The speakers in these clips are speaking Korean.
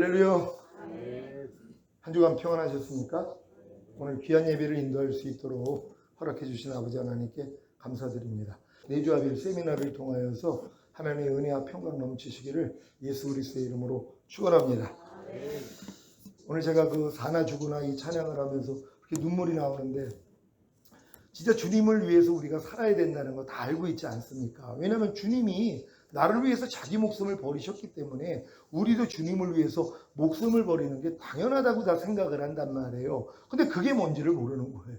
할렐루야. 한 주간 평안하셨습니까? 오늘 귀한 예배를 인도할 수 있도록 허락해 주신 아버지 하나님께 감사드립니다. 내주합일 세미나를 통하여서 하나님의 은혜와 평강 넘치시기를 예수 그리스도의 이름으로 축원합니다. 오늘 제가 그 사나 죽으나 이 찬양을 하면서 그렇게 눈물이 나오는데, 진짜 주님을 위해서 우리가 살아야 된다는 거 다 알고 있지 않습니까? 왜냐하면 주님이 나를 위해서 자기 목숨을 버리셨기 때문에 우리도 주님을 위해서 목숨을 버리는 게 당연하다고 다 생각을 한단 말이에요. 근데 그게 뭔지를 모르는 거예요.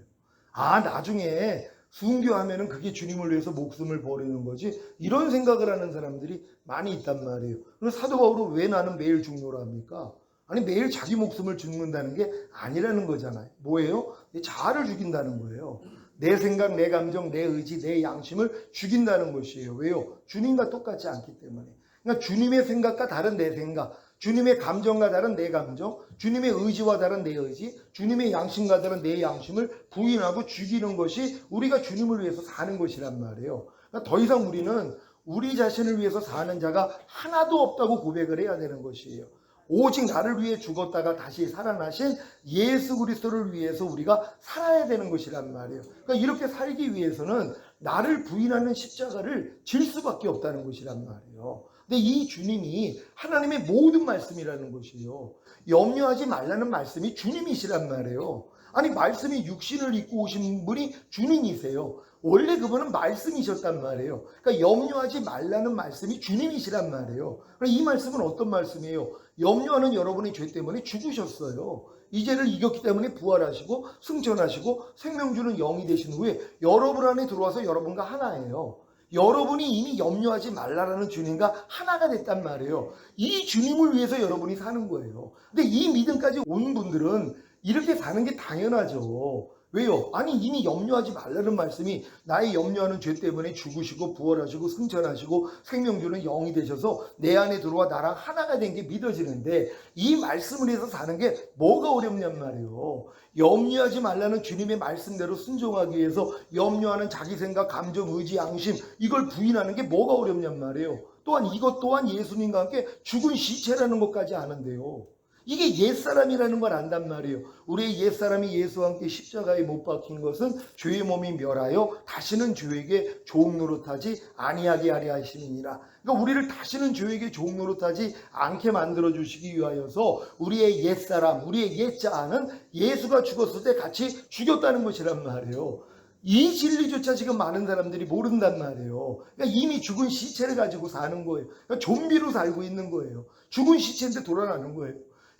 나중에 순교하면은 그게 주님을 위해서 목숨을 버리는 거지, 이런 생각을 하는 사람들이 많이 있단 말이에요. 그래서 사도 바울은 왜 나는 매일 죽노라 합니까? 아니, 매일 자기 목숨을 죽는다는 게 아니라는 거잖아요. 뭐예요? 내 자아를 죽인다는 거예요. 내 생각, 내 감정, 내 의지, 내 양심을 죽인다는 것이에요. 왜요? 주님과 똑같지 않기 때문에. 그러니까 주님의 생각과 다른 내 생각, 주님의 감정과 다른 내 감정, 주님의 의지와 다른 내 의지, 주님의 양심과 다른 내 양심을 부인하고 죽이는 것이 우리가 주님을 위해서 사는 것이란 말이에요. 그러니까 더 이상 우리는 우리 자신을 위해서 사는 자가 하나도 없다고 고백을 해야 되는 것이에요. 오직 나를 위해 죽었다가 다시 살아나신 예수 그리스도를 위해서 우리가 살아야 되는 것이란 말이에요. 그러니까 이렇게 살기 위해서는 나를 부인하는 십자가를 질 수밖에 없다는 것이란 말이에요. 근데 이 주님이 하나님의 모든 말씀이라는 것이에요. 염려하지 말라는 말씀이 주님이시란 말이에요. 아니, 말씀이 육신을 입고 오신 분이 주님이세요. 원래 그분은 말씀이셨단 말이에요. 그러니까 염려하지 말라는 말씀이 주님이시란 말이에요. 이 말씀은 어떤 말씀이에요? 염려하는 여러분의 죄 때문에 죽으셨어요. 이 죄를 이겼기 때문에 부활하시고 승천하시고 생명 주는 영이 되신 후에 여러분 안에 들어와서 여러분과 하나예요. 여러분이 이미 염려하지 말라라는 주님과 하나가 됐단 말이에요. 이 주님을 위해서 여러분이 사는 거예요. 근데 이 믿음까지 온 분들은 이렇게 사는 게 당연하죠. 왜요? 아니, 이미 염려하지 말라는 말씀이 나의 염려하는 죄 때문에 죽으시고 부활하시고 승천하시고 생명 주는 영이 되셔서 내 안에 들어와 나랑 하나가 된 게 믿어지는데, 이 말씀을 해서 사는 게 뭐가 어렵냔 말이에요. 염려하지 말라는 주님의 말씀대로 순종하기 위해서 염려하는 자기 생각, 감정, 의지, 양심, 이걸 부인하는 게 뭐가 어렵냔 말이에요. 또한 이것 또한 예수님과 함께 죽은 시체라는 것까지 아는데요. 이게 옛사람이라는 걸 안단 말이에요. 우리의 옛사람이 예수와 함께 십자가에 못 박힌 것은 죄의 몸이 멸하여 다시는 죄에게 종노릇 하지 아니하게 하려 하심이니라. 그러니까 우리를 다시는 죄에게 종노릇 하지 않게 만들어 주시기 위하여서 우리의 옛사람, 우리의 옛자아는 예수가 죽었을 때 같이 죽였다는 것이란 말이에요. 이 진리조차 지금 많은 사람들이 모른단 말이에요. 그러니까 이미 죽은 시체를 가지고 사는 거예요. 그러니까 좀비로 살고 있는 거예요. 죽은 시체인데 돌아가는 거예요.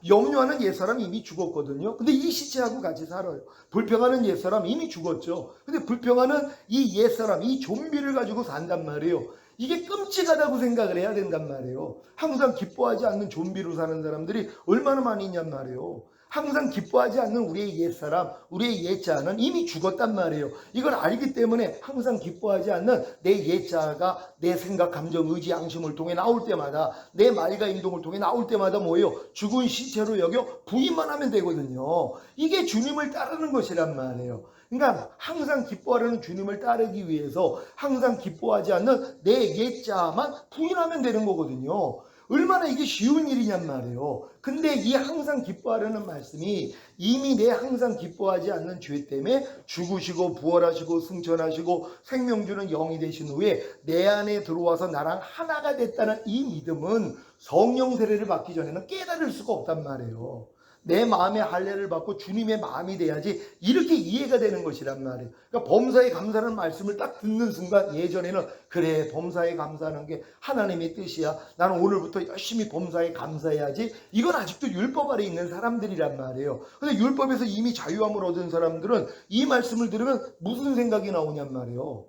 염려하는 옛사람이 이미 죽었거든요. 근데 이 시체하고 같이 살아요. 불평하는 옛사람 이미 죽었죠. 근데 불평하는 이 옛사람, 이 좀비를 가지고 산단 말이에요. 이게 끔찍하다고 생각을 해야 된단 말이에요. 항상 기뻐하지 않는 좀비로 사는 사람들이 얼마나 많이 있냔 말이에요. 항상 기뻐하지 않는 우리의 옛사람, 우리의 옛자아는 이미 죽었단 말이에요. 이걸 알기 때문에 항상 기뻐하지 않는 내 옛자아가 내 생각, 감정, 의지, 양심을 통해 나올 때마다, 내 말과 행동을 통해 나올 때마다 뭐예요? 죽은 시체로 여겨 부인만 하면 되거든요. 이게 주님을 따르는 것이란 말이에요. 그러니까 항상 기뻐하려는 주님을 따르기 위해서 항상 기뻐하지 않는 내 옛자아만 부인하면 되는 거거든요. 얼마나 이게 쉬운 일이냔 말이에요. 근데 이 항상 기뻐하려는 말씀이 이미 내 항상 기뻐하지 않는 죄 때문에 죽으시고 부활하시고 승천하시고 생명 주는 영이 되신 후에 내 안에 들어와서 나랑 하나가 됐다는 이 믿음은 성령 세례를 받기 전에는 깨달을 수가 없단 말이에요. 내 마음의 할례를 받고 주님의 마음이 돼야지 이렇게 이해가 되는 것이란 말이에요. 그러니까 범사에 감사하는 말씀을 딱 듣는 순간, 예전에는 그래, 범사에 감사하는 게 하나님의 뜻이야, 나는 오늘부터 열심히 범사에 감사해야지, 이건 아직도 율법 아래 있는 사람들이란 말이에요. 근데 율법에서 이미 자유함을 얻은 사람들은 이 말씀을 들으면 무슨 생각이 나오냔 말이에요.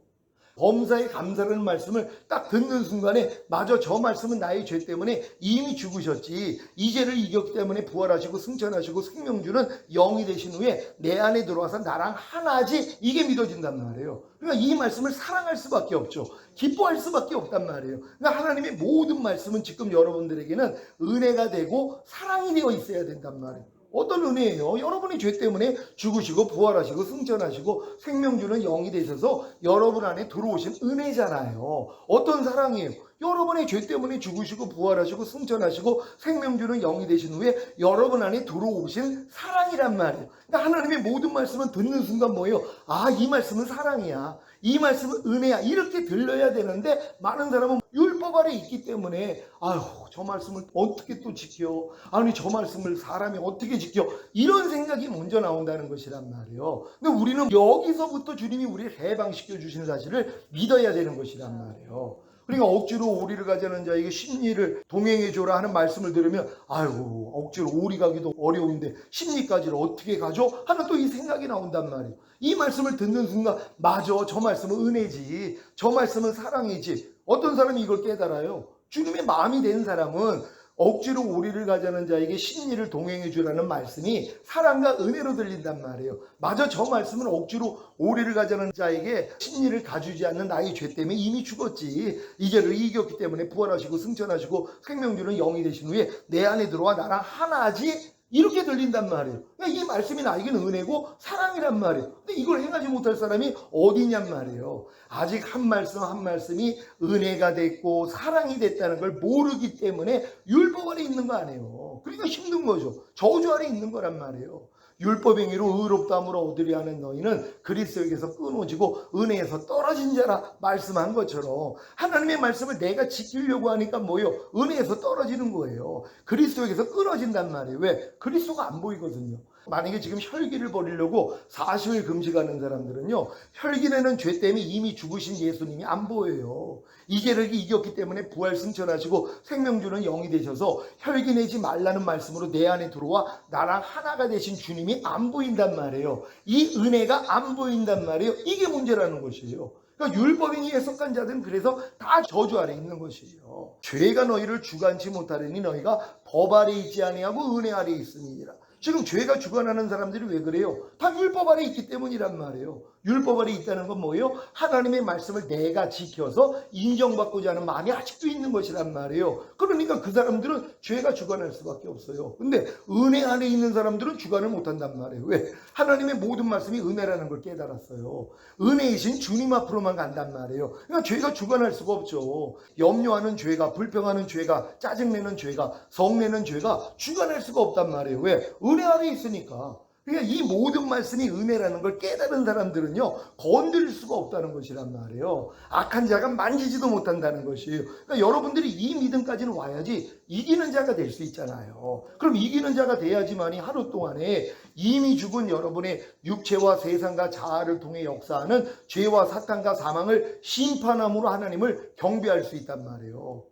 범사에 감사라는 말씀을 딱 듣는 순간에, 맞아, 저 말씀은 나의 죄 때문에 이미 죽으셨지, 이 죄를 이겼기 때문에 부활하시고 승천하시고 생명 주는 영이 되신 후에 내 안에 들어와서 나랑 하나지, 이게 믿어진단 말이에요. 그러니까 이 말씀을 사랑할 수밖에 없죠. 기뻐할 수밖에 없단 말이에요. 그러니까 하나님의 모든 말씀은 지금 여러분들에게는 은혜가 되고 사랑이 되어 있어야 된단 말이에요. 어떤 은혜예요? 여러분이 죄 때문에 죽으시고 부활하시고 승천하시고 생명 주는 영이 되셔서 여러분 안에 들어오신 은혜잖아요. 어떤 사랑이에요? 여러분의 죄 때문에 죽으시고 부활하시고 승천하시고 생명 주는 영이 되신 후에 여러분 안에 들어오신 사랑이란 말이에요. 그러니까 하나님의 모든 말씀은 듣는 순간 뭐예요? 아, 이 말씀은 사랑이야, 이 말씀은 은혜야, 이렇게 들려야 되는데 많은 사람은 율법 아래 있기 때문에 아유, 저 말씀을 어떻게 또 지켜? 아니, 저 말씀을 사람이 어떻게 지켜? 이런 생각이 먼저 나온다는 것이란 말이에요. 근데 우리는 여기서부터 주님이 우리를 해방시켜 주신 사실을 믿어야 되는 것이란 말이에요. 그러니까 억지로 오리를 가자는 자에게 십리를 동행해 줘라 하는 말씀을 들으면 아이고, 억지로 오리 가기도 어려운데 십리까지를 어떻게 가죠? 하는 또 이 생각이 나온단 말이에요. 이 말씀을 듣는 순간 맞아, 저 말씀은 은혜지, 저 말씀은 사랑이지. 어떤 사람이 이걸 깨달아요? 주님의 마음이 된 사람은 억지로 오리를 가자는 자에게 십리를 동행해 주라는 말씀이 사랑과 은혜로 들린단 말이에요. 맞아, 저 말씀은 억지로 오리를 가자는 자에게 십리를 가주지 않는 나의 죄 때문에 이미 죽었지, 이 죄를 이겼기 때문에 부활하시고 승천하시고 생명 주는 영이 되신 후에 내 안에 들어와 나랑 하나지, 이렇게 들린단 말이에요. 그러니까 이 말씀이 나에게는 은혜고 사랑이란 말이에요. 근데 이걸 행하지 못할 사람이 어디냔 말이에요. 아직 한 말씀 한 말씀이 은혜가 됐고 사랑이 됐다는 걸 모르기 때문에 율법 아래 있는 거 아니에요. 그러니까 힘든 거죠. 저주 아래 있는 거란 말이에요. 율법행위로 의롭다함을 얻으려 하는 너희는 그리스도에게서 끊어지고 은혜에서 떨어진 자라 말씀한 것처럼 하나님의 말씀을 내가 지키려고 하니까 뭐예요? 은혜에서 떨어지는 거예요. 그리스도에게서 끊어진단 말이에요. 왜? 그리스도가 안 보이거든요. 만약에 지금 혈기를 버리려고 40일 금식하는 사람들은요, 혈기내는 죄 때문에 이미 죽으신 예수님이 안 보여요. 이 죄를 이겼기 때문에 부활 승천하시고 생명 주는 영이 되셔서 혈기내지 말라는 말씀으로 내 안에 들어와 나랑 하나가 되신 주님이 안 보인단 말이에요. 이 은혜가 안 보인단 말이에요. 이게 문제라는 것이에요. 그러니까 율법행위에 속한 자들은 그래서 다 저주 아래 있는 것이에요. 죄가 너희를 주관치 못하려니 너희가 법 아래 있지 아니하고 은혜 아래 있음이니라. 지금 죄가 주관하는 사람들이 왜 그래요? 다 율법 아래 있기 때문이란 말이에요. 율법 아래 있다는 건 뭐예요? 하나님의 말씀을 내가 지켜서 인정받고자 하는 마음이 아직도 있는 것이란 말이에요. 그러니까 그 사람들은 죄가 주관할 수밖에 없어요. 근데 은혜 안에 있는 사람들은 주관을 못한단 말이에요. 왜? 하나님의 모든 말씀이 은혜라는 걸 깨달았어요. 은혜이신 주님 앞으로만 간단 말이에요. 그러니까 죄가 주관할 수가 없죠. 염려하는 죄가, 불평하는 죄가, 짜증내는 죄가, 성내는 죄가 주관할 수가 없단 말이에요. 왜? 은혜 안에 있으니까. 그러니까 이 모든 말씀이 은혜라는 걸 깨달은 사람들은요, 건드릴 수가 없다는 것이란 말이에요. 악한 자가 만지지도 못한다는 것이에요. 그러니까 여러분들이 이 믿음까지는 와야지 이기는 자가 될 수 있잖아요. 그럼 이기는 자가 돼야지만이 하루 동안에 이미 죽은 여러분의 육체와 세상과 자아를 통해 역사하는 죄와 사탄과 사망을 심판함으로 하나님을 경배할 수 있단 말이에요.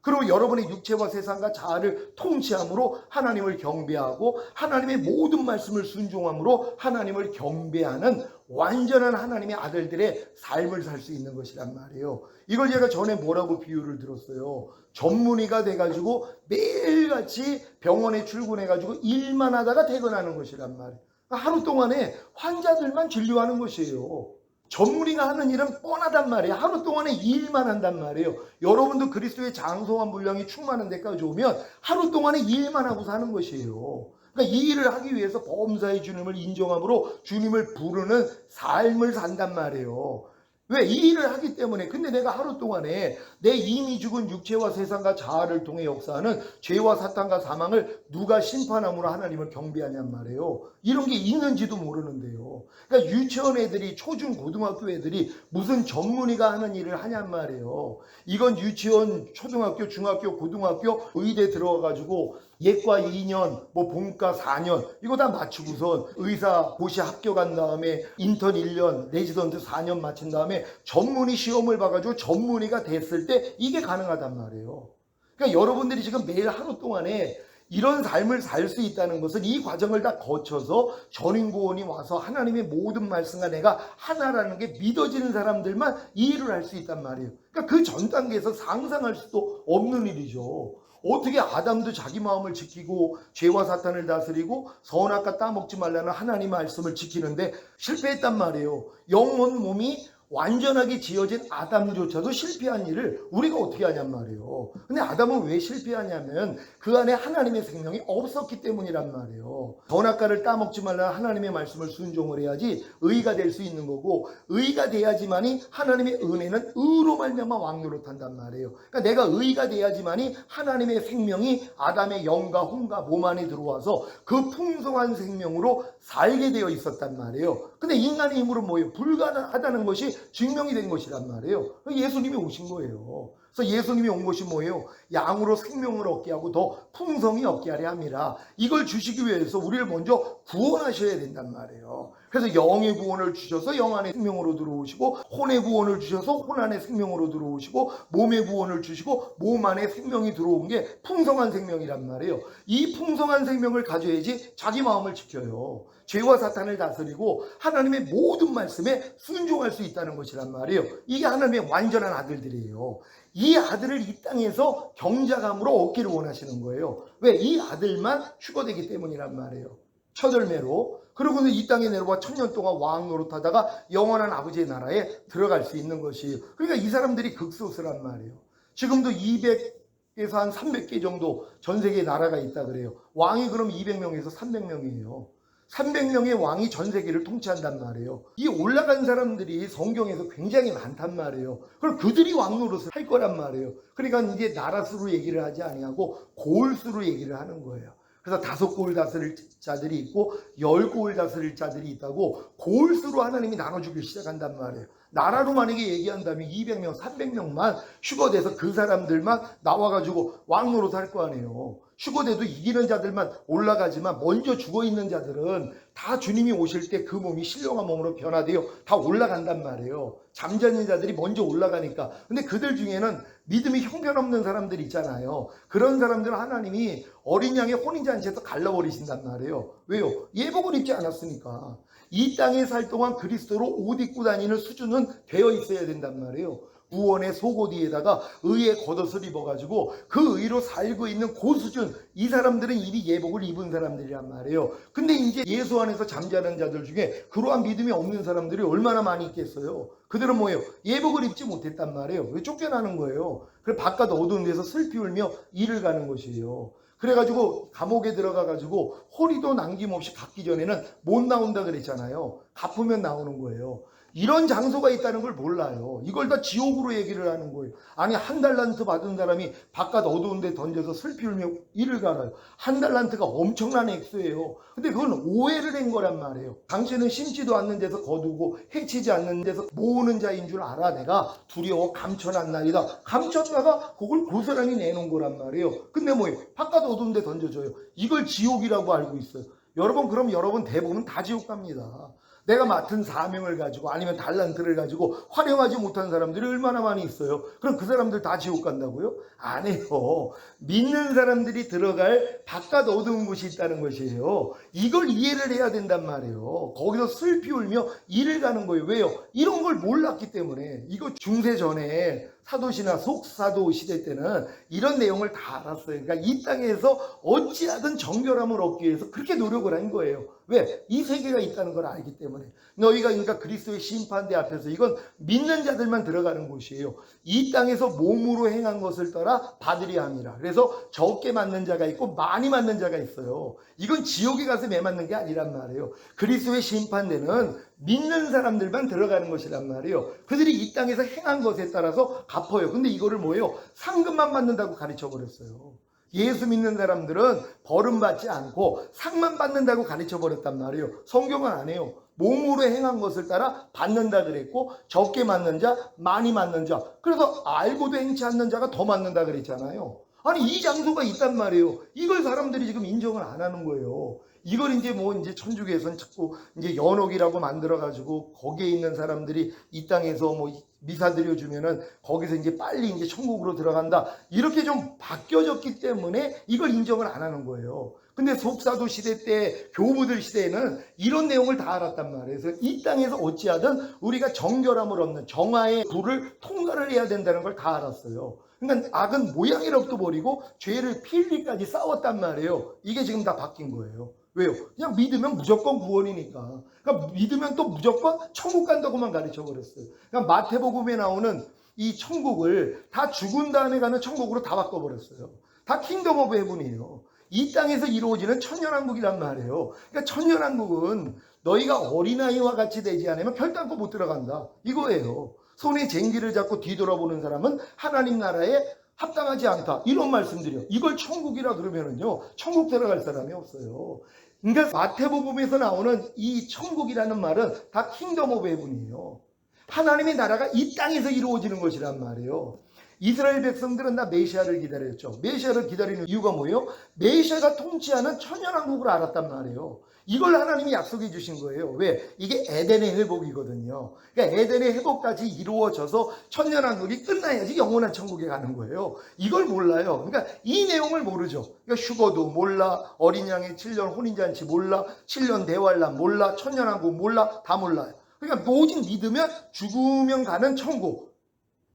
그리고 여러분의 육체와 세상과 자아를 통치함으로 하나님을 경배하고 하나님의 모든 말씀을 순종함으로 하나님을 경배하는 완전한 하나님의 아들들의 삶을 살 수 있는 것이란 말이에요. 이걸 제가 전에 뭐라고 비유를 들었어요. 전문의가 돼가지고 매일같이 병원에 출근해가지고 일만 하다가 퇴근하는 것이란 말이에요. 하루 동안에 환자들만 진료하는 것이에요. 전문의가 하는 일은 뻔하단 말이에요. 하루 동안에 일만 한단 말이에요. 여러분도 그리스도의 장성한 분량이 충만한 데까지 오면 하루 동안에 일만 하고 사는 것이에요. 그러니까 이 일을 하기 위해서 범사의 주님을 인정함으로 주님을 부르는 삶을 산단 말이에요. 왜? 이 일을 하기 때문에. 근데 내가 하루 동안에 내 이미 죽은 육체와 세상과 자아를 통해 역사하는 죄와 사탄과 사망을 누가 심판함으로 하나님을 경배하냔 말이에요. 이런 게 있는지도 모르는데요. 그러니까 유치원 애들이, 초중 고등학교 애들이 무슨 전문의가 하는 일을 하냔 말이에요. 이건 유치원, 초등학교, 중학교, 고등학교, 의대 들어가가지고 예과 2년, 뭐 본과 4년 이거 다 마치고선 의사 고시 합격한 다음에 인턴 1년, 레지던트 4년 마친 다음에 전문의 시험을 봐가지고 전문의가 됐을 때 이게 가능하단 말이에요. 그러니까 여러분들이 지금 매일 하루 동안에 이런 삶을 살 수 있다는 것은 이 과정을 다 거쳐서 전인고원이 와서 하나님의 모든 말씀과 내가 하나라는 게 믿어지는 사람들만 이 일을 할 수 있단 말이에요. 그러니까 그 전 단계에서 상상할 수도 없는 일이죠. 어떻게 아담도 자기 마음을 지키고 죄와 사탄을 다스리고 선악과 따먹지 말라는 하나님 말씀을 지키는데 실패했단 말이에요. 영혼 몸이 완전하게 지어진 아담조차도 실패한 일을 우리가 어떻게 하냔 말이에요. 근데 아담은 왜 실패하냐면 그 안에 하나님의 생명이 없었기 때문이란 말이에요. 선악과를 따먹지 말라 하나님의 말씀을 순종을 해야지 의가 될 수 있는 거고, 의가 돼야지만이 하나님의 은혜는 의로 말미암아 왕노릇한단 말이에요. 그러니까 내가 의가 돼야지만이 하나님의 생명이 아담의 영과 혼과 몸 안에 들어와서 그 풍성한 생명으로 살게 되어 있었단 말이에요. 근데 인간의 힘으로 뭐예요? 불가능하다는 것이 증명이 된 것이란 말이에요. 예수님이 오신 거예요. 그래서 예수님이 온 것이 뭐예요? 양으로 생명을 얻게 하고 더 풍성히 얻게 하려 함이라. 이걸 주시기 위해서 우리를 먼저 구원하셔야 된단 말이에요. 그래서 영의 구원을 주셔서 영 안에 생명으로 들어오시고, 혼의 구원을 주셔서 혼 안에 생명으로 들어오시고, 몸의 구원을 주시고 몸 안에 생명이 들어온 게 풍성한 생명이란 말이에요. 이 풍성한 생명을 가져야지 자기 마음을 지켜요. 죄와 사탄을 다스리고 하나님의 모든 말씀에 순종할 수 있다는 것이란 말이에요. 이게 하나님의 완전한 아들들이에요. 이 아들을 이 땅에서 경작함으로 얻기를 원하시는 거예요. 왜? 이 아들만 휴거되기 때문이란 말이에요. 첫 열매로. 그러고는 이 땅에 내려와 1000년 동안 왕 노릇하다가 영원한 아버지의 나라에 들어갈 수 있는 것이에요. 그러니까 이 사람들이 극소수란 말이에요. 지금도 200에서 한 300개 정도 전 세계에 나라가 있다 그래요. 왕이 그럼 200명에서 300명이에요. 300명의 왕이 전 세계를 통치한단 말이에요. 이 올라간 사람들이 성경에서 굉장히 많단 말이에요. 그럼 그들이 왕 노릇을 할 거란 말이에요. 그러니까 이제 나라 수로 얘기를 하지 아니하고 고을 수로 얘기를 하는 거예요. 그래서 5고을 다스릴 자들이 있고 10고을 다스릴 자들이 있다고 고을 수로 하나님이 나눠주기 시작한단 말이에요. 나라로 만약에 얘기한다면 200명, 300명만 휴거돼서 그 사람들만 나와가지고 왕 노릇 할 거 아니에요. 휴거돼도 이기는 자들만 올라가지만 먼저 죽어있는 자들은 다 주님이 오실 때 그 몸이 신령한 몸으로 변화되어 다 올라간단 말이에요. 잠자는 자들이 먼저 올라가니까. 근데 그들 중에는 믿음이 형편없는 사람들이 있잖아요. 그런 사람들은 하나님이 어린 양의 혼인잔치에서 갈라버리신단 말이에요. 왜요? 예복을 입지 않았으니까. 이 땅에 살 동안 그리스도로 옷 입고 다니는 수준은 되어 있어야 된단 말이에요. 구원의 속옷에다가 의의 겉옷을 입어가지고 그 의로 살고 있는 그 수준, 이 사람들은 이미 예복을 입은 사람들이란 말이에요. 근데 이제 예수 안에서 잠자는 자들 중에 그러한 믿음이 없는 사람들이 얼마나 많이 있겠어요. 그들은 뭐예요? 예복을 입지 못했단 말이에요. 왜 쫓겨나는 거예요? 그래서 바깥 어두운 데서 슬피 울며 일을 가는 것이에요. 그래가지고 감옥에 들어가가지고 허리도 남김없이 갚기 전에는 못 나온다 그랬잖아요. 갚으면 나오는 거예요. 이런 장소가 있다는 걸 몰라요. 이걸 다 지옥으로 얘기를 하는 거예요. 아니, 1달란트 받은 사람이 바깥 어두운 데 던져서 슬피 울며 일을 갈아요. 1달란트가 엄청난 액수예요. 근데 그건 오해를 한 거란 말이에요. 당신은 심지도 않는 데서 거두고 해치지 않는 데서 모으는 자인 줄 알아. 내가 두려워 감춰놨나이다. 감췄다가 그걸 고스란히 내놓은 거란 말이에요. 근데 뭐예요? 바깥 어두운 데 던져줘요. 이걸 지옥이라고 알고 있어요. 여러분, 그럼 여러분 대부분 다 지옥 갑니다. 내가 맡은 사명을 가지고 아니면 달란트를 가지고 활용하지 못한 사람들이 얼마나 많이 있어요. 그럼 그 사람들 다 지옥 간다고요? 아니에요. 믿는 사람들이 들어갈 바깥 어두운 곳이 있다는 것이에요. 이걸 이해를 해야 된단 말이에요. 거기서 슬피 울며 일을 가는 거예요. 왜요? 이런 걸 몰랐기 때문에. 이거 중세 전에 사도시나 속사도 시대 때는 이런 내용을 다 알았어요. 그러니까 이 땅에서 어찌하든 정결함을 얻기 위해서 그렇게 노력을 한 거예요. 왜? 이 세계가 있다는 걸 알기 때문에. 너희가 그러니까 그리스도의 심판대 앞에서 이건 믿는 자들만 들어가는 곳이에요. 이 땅에서 몸으로 행한 것을 따라 받으려 함이라. 그래서 적게 맞는 자가 있고 많이 맞는 자가 있어요. 이건 지옥에 가서 매맞는 게 아니란 말이에요. 그리스도의 심판대는 믿는 사람들만 들어가는 것이란 말이에요. 그들이 이 땅에서 행한 것에 따라서 갚아요. 근데 이거를 뭐예요? 상급만 받는다고 가르쳐 버렸어요. 예수 믿는 사람들은 벌은 받지 않고 상만 받는다고 가르쳐 버렸단 말이에요. 성경은 안 해요. 몸으로 행한 것을 따라 받는다 그랬고, 적게 맞는 자, 많이 맞는 자. 그래서 알고도 행치 않는 자가 더 맞는다 그랬잖아요. 아니, 이 장소가 있단 말이에요. 이걸 사람들이 지금 인정을 안 하는 거예요. 이걸 이제 이제 천주교에서는 자꾸 이제 연옥이라고 만들어가지고 거기에 있는 사람들이 이 땅에서 미사 드려주면은 거기서 이제 빨리 이제 천국으로 들어간다. 이렇게 좀 바뀌어졌기 때문에 이걸 인정을 안 하는 거예요. 근데 속사도 시대 때, 교부들 시대에는 이런 내용을 다 알았단 말이에요. 그래서 이 땅에서 어찌하든 우리가 정결함을 얻는 정화의 불을 통과를 해야 된다는 걸 다 알았어요. 그러니까 악은 모양이라도 버리고 죄를 필리까지 싸웠단 말이에요. 이게 지금 다 바뀐 거예요. 왜요? 그냥 믿으면 무조건 구원이니까. 그러니까 믿으면 또 무조건 천국 간다고만 가르쳐 버렸어요. 그러니까 마태복음에 나오는 이 천국을 다 죽은 다음에 가는 천국으로 다 바꿔버렸어요. 다 킹덤 오브 헤븐이에요. 이 땅에서 이루어지는 천년왕국이란 말이에요. 그러니까 천년왕국은 너희가 어린아이와 같이 되지 않으면 결단코 못 들어간다. 이거예요. 손에 쟁기를 잡고 뒤돌아보는 사람은 하나님 나라에 합당하지 않다. 이런 말씀드려요. 이걸 천국이라 그러면은요, 천국 들어갈 사람이 없어요. 그러니까 마태복음에서 나오는 이 천국이라는 말은 다 킹덤 오브 헤븐이에요. 하나님의 나라가 이 땅에서 이루어지는 것이란 말이에요. 이스라엘 백성들은 다 메시아를 기다렸죠. 메시아를 기다리는 이유가 뭐예요? 메시아가 통치하는 천년왕국을 알았단 말이에요. 이걸 하나님이 약속해 주신 거예요. 왜? 이게 에덴의 회복이거든요. 그러니까 에덴의 회복까지 이루어져서 천년왕국이 끝나야지 영원한 천국에 가는 거예요. 이걸 몰라요. 그러니까 이 내용을 모르죠. 그러니까 휴거도 몰라, 어린 양의 7년 혼인잔치 몰라, 7년 대환란 몰라, 천년왕국 몰라, 다 몰라요. 그러니까 오직 믿으면 죽으면 가는 천국,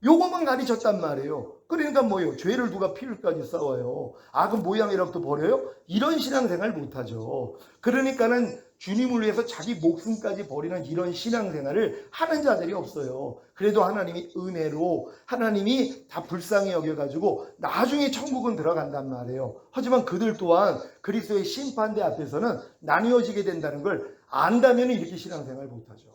요것만 가르쳤단 말이에요. 그러니까 뭐예요? 죄를 누가 피를까지 싸워요. 악은 모양이라부터 버려요? 이런 신앙생활 못하죠. 그러니까는 주님을 위해서 자기 목숨까지 버리는 이런 신앙생활을 하는 자들이 없어요. 그래도 하나님이 은혜로 하나님이 다 불쌍히 여겨가지고 나중에 천국은 들어간단 말이에요. 하지만 그들 또한 그리스도의 심판대 앞에서는 나뉘어지게 된다는 걸 안다면 이렇게 신앙생활 못하죠.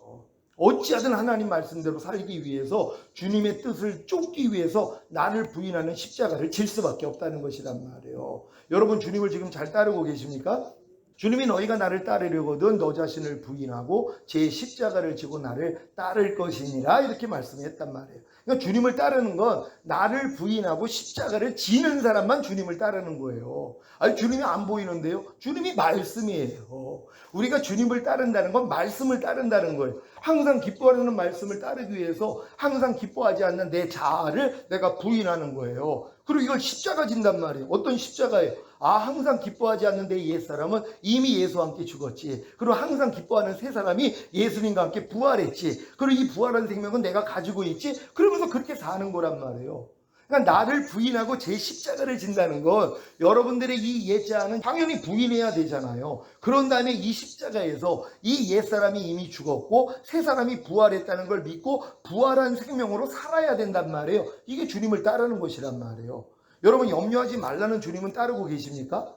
어찌하든 하나님 말씀대로 살기 위해서 주님의 뜻을 쫓기 위해서 나를 부인하는 십자가를 질 수밖에 없다는 것이란 말이에요. 여러분 주님을 지금 잘 따르고 계십니까? 주님이 너희가 나를 따르려거든 너 자신을 부인하고 제 십자가를 지고 나를 따를 것이니라 이렇게 말씀했단 말이에요. 그러니까 주님을 따르는 건 나를 부인하고 십자가를 지는 사람만 주님을 따르는 거예요. 아니 주님이 안 보이는데요? 주님이 말씀이에요. 우리가 주님을 따른다는 건 말씀을 따른다는 거예요. 항상 기뻐하는 말씀을 따르기 위해서 항상 기뻐하지 않는 내 자아를 내가 부인하는 거예요. 그리고 이걸 십자가 진단 말이에요. 어떤 십자가예요? 아, 항상 기뻐하지 않는 내 옛사람은 이미 예수와 함께 죽었지. 그리고 항상 기뻐하는 새 사람이 예수님과 함께 부활했지. 그리고 이 부활한 생명은 내가 가지고 있지. 그러면서 그렇게 사는 거란 말이에요. 그러니까 나를 부인하고 제 십자가를 진다는 건 여러분들의 이 옛자아는 당연히 부인해야 되잖아요. 그런 다음에 이 십자가에서 이 옛사람이 이미 죽었고 새 사람이 부활했다는 걸 믿고 부활한 생명으로 살아야 된단 말이에요. 이게 주님을 따르는 것이란 말이에요. 여러분 염려하지 말라는 주님은 따르고 계십니까?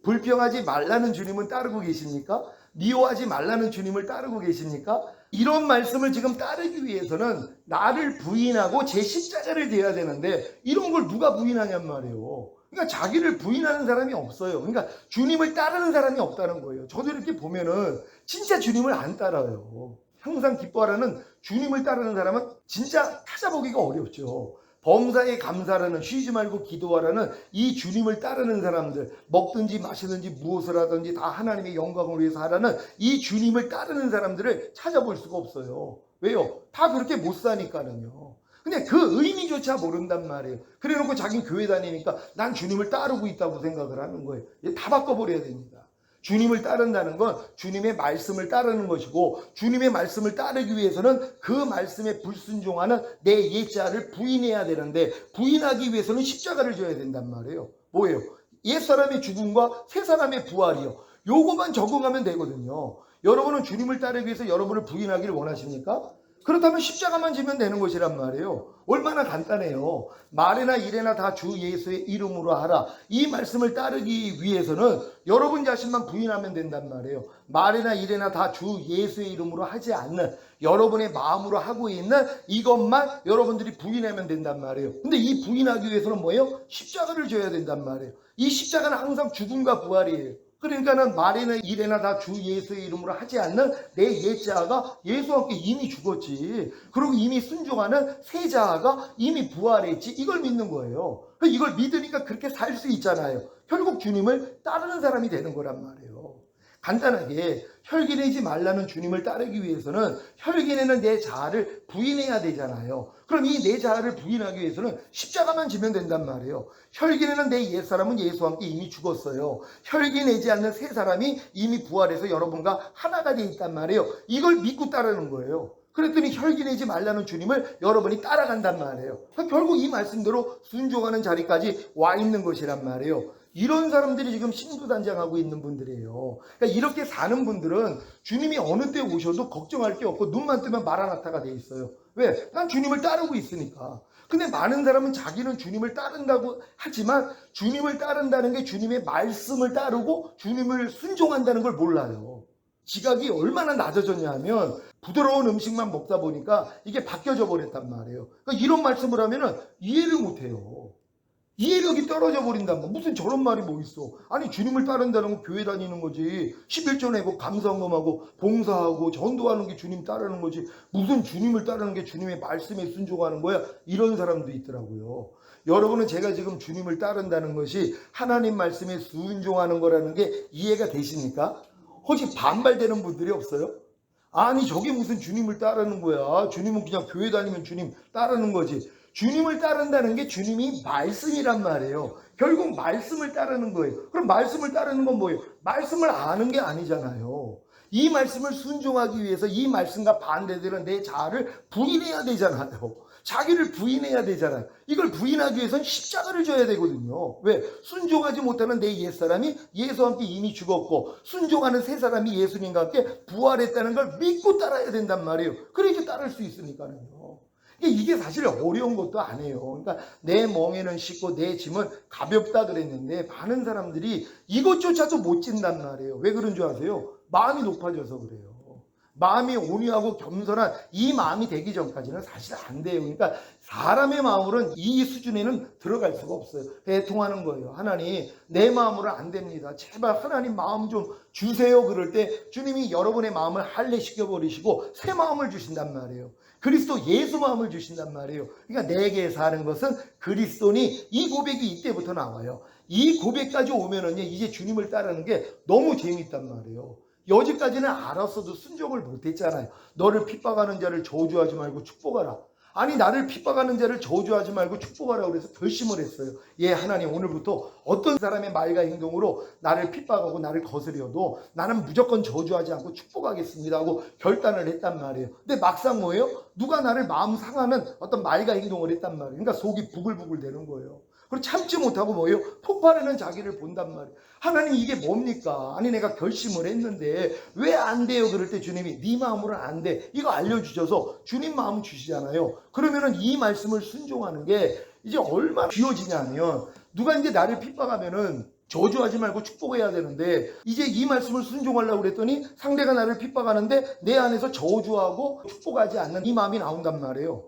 불평하지 말라는 주님은 따르고 계십니까? 미워하지 말라는 주님을 따르고 계십니까? 이런 말씀을 지금 따르기 위해서는 나를 부인하고 제 십자가를 져야 되는데 이런 걸 누가 부인하냔 말이에요. 그러니까 자기를 부인하는 사람이 없어요. 그러니까 주님을 따르는 사람이 없다는 거예요. 저도 이렇게 보면은 진짜 주님을 안 따라요. 항상 기뻐하라는 주님을 따르는 사람은 진짜 찾아보기가 어렵죠. 범사에 감사라는 쉬지 말고 기도하라는 이 주님을 따르는 사람들, 먹든지 마시든지 무엇을 하든지 다 하나님의 영광을 위해서 하라는 이 주님을 따르는 사람들을 찾아볼 수가 없어요. 왜요? 다 그렇게 못 사니까는요. 근데 그 의미조차 모른단 말이에요. 그래 놓고 자기는 교회 다니니까 난 주님을 따르고 있다고 생각을 하는 거예요. 다 바꿔버려야 됩니다. 주님을 따른다는 건 주님의 말씀을 따르는 것이고 주님의 말씀을 따르기 위해서는 그 말씀에 불순종하는 내 옛자를 부인해야 되는데 부인하기 위해서는 십자가를 져야 된단 말이에요. 뭐예요? 옛사람의 죽음과 새사람의 부활이요. 요거만 적응하면 되거든요. 여러분은 주님을 따르기 위해서 여러분을 부인하기를 원하십니까? 그렇다면 십자가만 지면 되는 것이란 말이에요. 얼마나 간단해요. 말이나 일에나 다 주 예수의 이름으로 하라. 이 말씀을 따르기 위해서는 여러분 자신만 부인하면 된단 말이에요. 말이나 일에나 다 주 예수의 이름으로 하지 않는 여러분의 마음으로 하고 있는 이것만 여러분들이 부인하면 된단 말이에요. 근데 이 부인하기 위해서는 뭐예요? 십자가를 져야 된단 말이에요. 이 십자가는 항상 죽음과 부활이에요. 그러니까는 말이나 일에나 다 주 예수의 이름으로 하지 않는 내 옛자아가 예수와 함께 이미 죽었지. 그리고 이미 순종하는 새 자아가 이미 부활했지. 이걸 믿는 거예요. 이걸 믿으니까 그렇게 살 수 있잖아요. 결국 주님을 따르는 사람이 되는 거란 말이에요. 간단하게 혈기내지 말라는 주님을 따르기 위해서는 혈기내는 내 자아를 부인해야 되잖아요. 그럼 이 내 자아를 부인하기 위해서는 십자가만 지면 된단 말이에요. 혈기내는 내 옛사람은 예수와 함께 이미 죽었어요. 혈기내지 않는 새 사람이 이미 부활해서 여러분과 하나가 돼 있단 말이에요. 이걸 믿고 따르는 거예요. 그랬더니 혈기내지 말라는 주님을 여러분이 따라간단 말이에요. 결국 이 말씀대로 순종하는 자리까지 와 있는 것이란 말이에요. 이런 사람들이 지금 신부단장하고 있는 분들이에요. 그러니까 이렇게 사는 분들은 주님이 어느 때 오셔도 걱정할 게 없고 눈만 뜨면 마라나타가 돼 있어요. 왜? 난 주님을 따르고 있으니까. 근데 많은 사람은 자기는 주님을 따른다고 하지만 주님을 따른다는 게 주님의 말씀을 따르고 주님을 순종한다는 걸 몰라요. 지각이 얼마나 낮아졌냐 하면 부드러운 음식만 먹다 보니까 이게 바뀌어져 버렸단 말이에요. 그러니까 이런 말씀을 하면은 이해를 못해요. 이해력이 떨어져 버린단 말이야. 무슨 저런 말이 뭐 있어. 아니 주님을 따른다는 건 교회 다니는 거지. 11조 내고 감사헌금하고 봉사하고 전도하는 게 주님 따르는 거지. 무슨 주님을 따르는 게 주님의 말씀에 순종하는 거야. 이런 사람도 있더라고요. 여러분은 제가 지금 주님을 따른다는 것이 하나님 말씀에 순종하는 거라는 게 이해가 되십니까? 혹시 반발되는 분들이 없어요? 아니 저게 무슨 주님을 따르는 거야. 주님은 그냥 교회 다니면 주님 따르는 거지. 주님을 따른다는 게 주님이 말씀이란 말이에요. 결국 말씀을 따르는 거예요. 그럼 말씀을 따르는 건 뭐예요? 말씀을 아는 게 아니잖아요. 이 말씀을 순종하기 위해서 이 말씀과 반대되는 내 자아를 부인해야 되잖아요. 자기를 부인해야 되잖아요. 이걸 부인하기 위해서는 십자가를 져야 되거든요. 왜? 순종하지 못하는 내 옛사람이 예수와 함께 이미 죽었고 순종하는 새 사람이 예수님과 함께 부활했다는 걸 믿고 따라야 된단 말이에요. 그래야지 따를 수 있으니까요. 이게 사실 어려운 것도 아니에요. 그러니까 내 멍에는 쉽고 내 짐은 가볍다 그랬는데 많은 사람들이 이것조차도 못 진단 말이에요. 왜 그런 줄 아세요? 마음이 높아져서 그래요. 마음이 온유하고 겸손한 이 마음이 되기 전까지는 사실 안 돼요. 그러니까 사람의 마음으로는 이 수준에는 들어갈 수가 없어요. 대통하는 거예요. 하나님 내 마음으로 안 됩니다. 제발 하나님 마음 좀 주세요. 그럴 때 주님이 여러분의 마음을 할례시켜 버리시고 새 마음을 주신단 말이에요. 그리스도 예수 마음을 주신단 말이에요. 그러니까 내게 사는 것은 그리스도니 이 고백이 이때부터 나와요. 이 고백까지 오면은요 이제 주님을 따르는 게 너무 재밌단 말이에요. 여지까지는 알았어도 순종을 못했잖아요. 너를 핍박하는 자를 저주하지 말고 축복하라. 아니 나를 핍박하는 자를 저주하지 말고 축복하라 그래서 결심을 했어요. 예 하나님 오늘부터 어떤 사람의 말과 행동으로 나를 핍박하고 나를 거스려도 나는 무조건 저주하지 않고 축복하겠습니다 하고 결단을 했단 말이에요. 근데 막상 뭐예요? 누가 나를 마음 상하는 어떤 말과 행동을 했단 말이에요. 그러니까 속이 부글부글 되는 거예요. 그리고 참지 못하고 뭐예요? 폭발하는 자기를 본단 말이에요. 하나님 이게 뭡니까? 아니 내가 결심을 했는데 왜 안 돼요? 그럴 때 주님이 네 마음으로는 안 돼. 이거 알려주셔서 주님 마음 주시잖아요. 그러면은 이 말씀을 순종하는 게 이제 얼마나 쉬워지냐면 누가 이제 나를 핍박하면은 저주하지 말고 축복해야 되는데 이제 이 말씀을 순종하려고 그랬더니 상대가 나를 핍박하는데 내 안에서 저주하고 축복하지 않는 이 마음이 나온단 말이에요.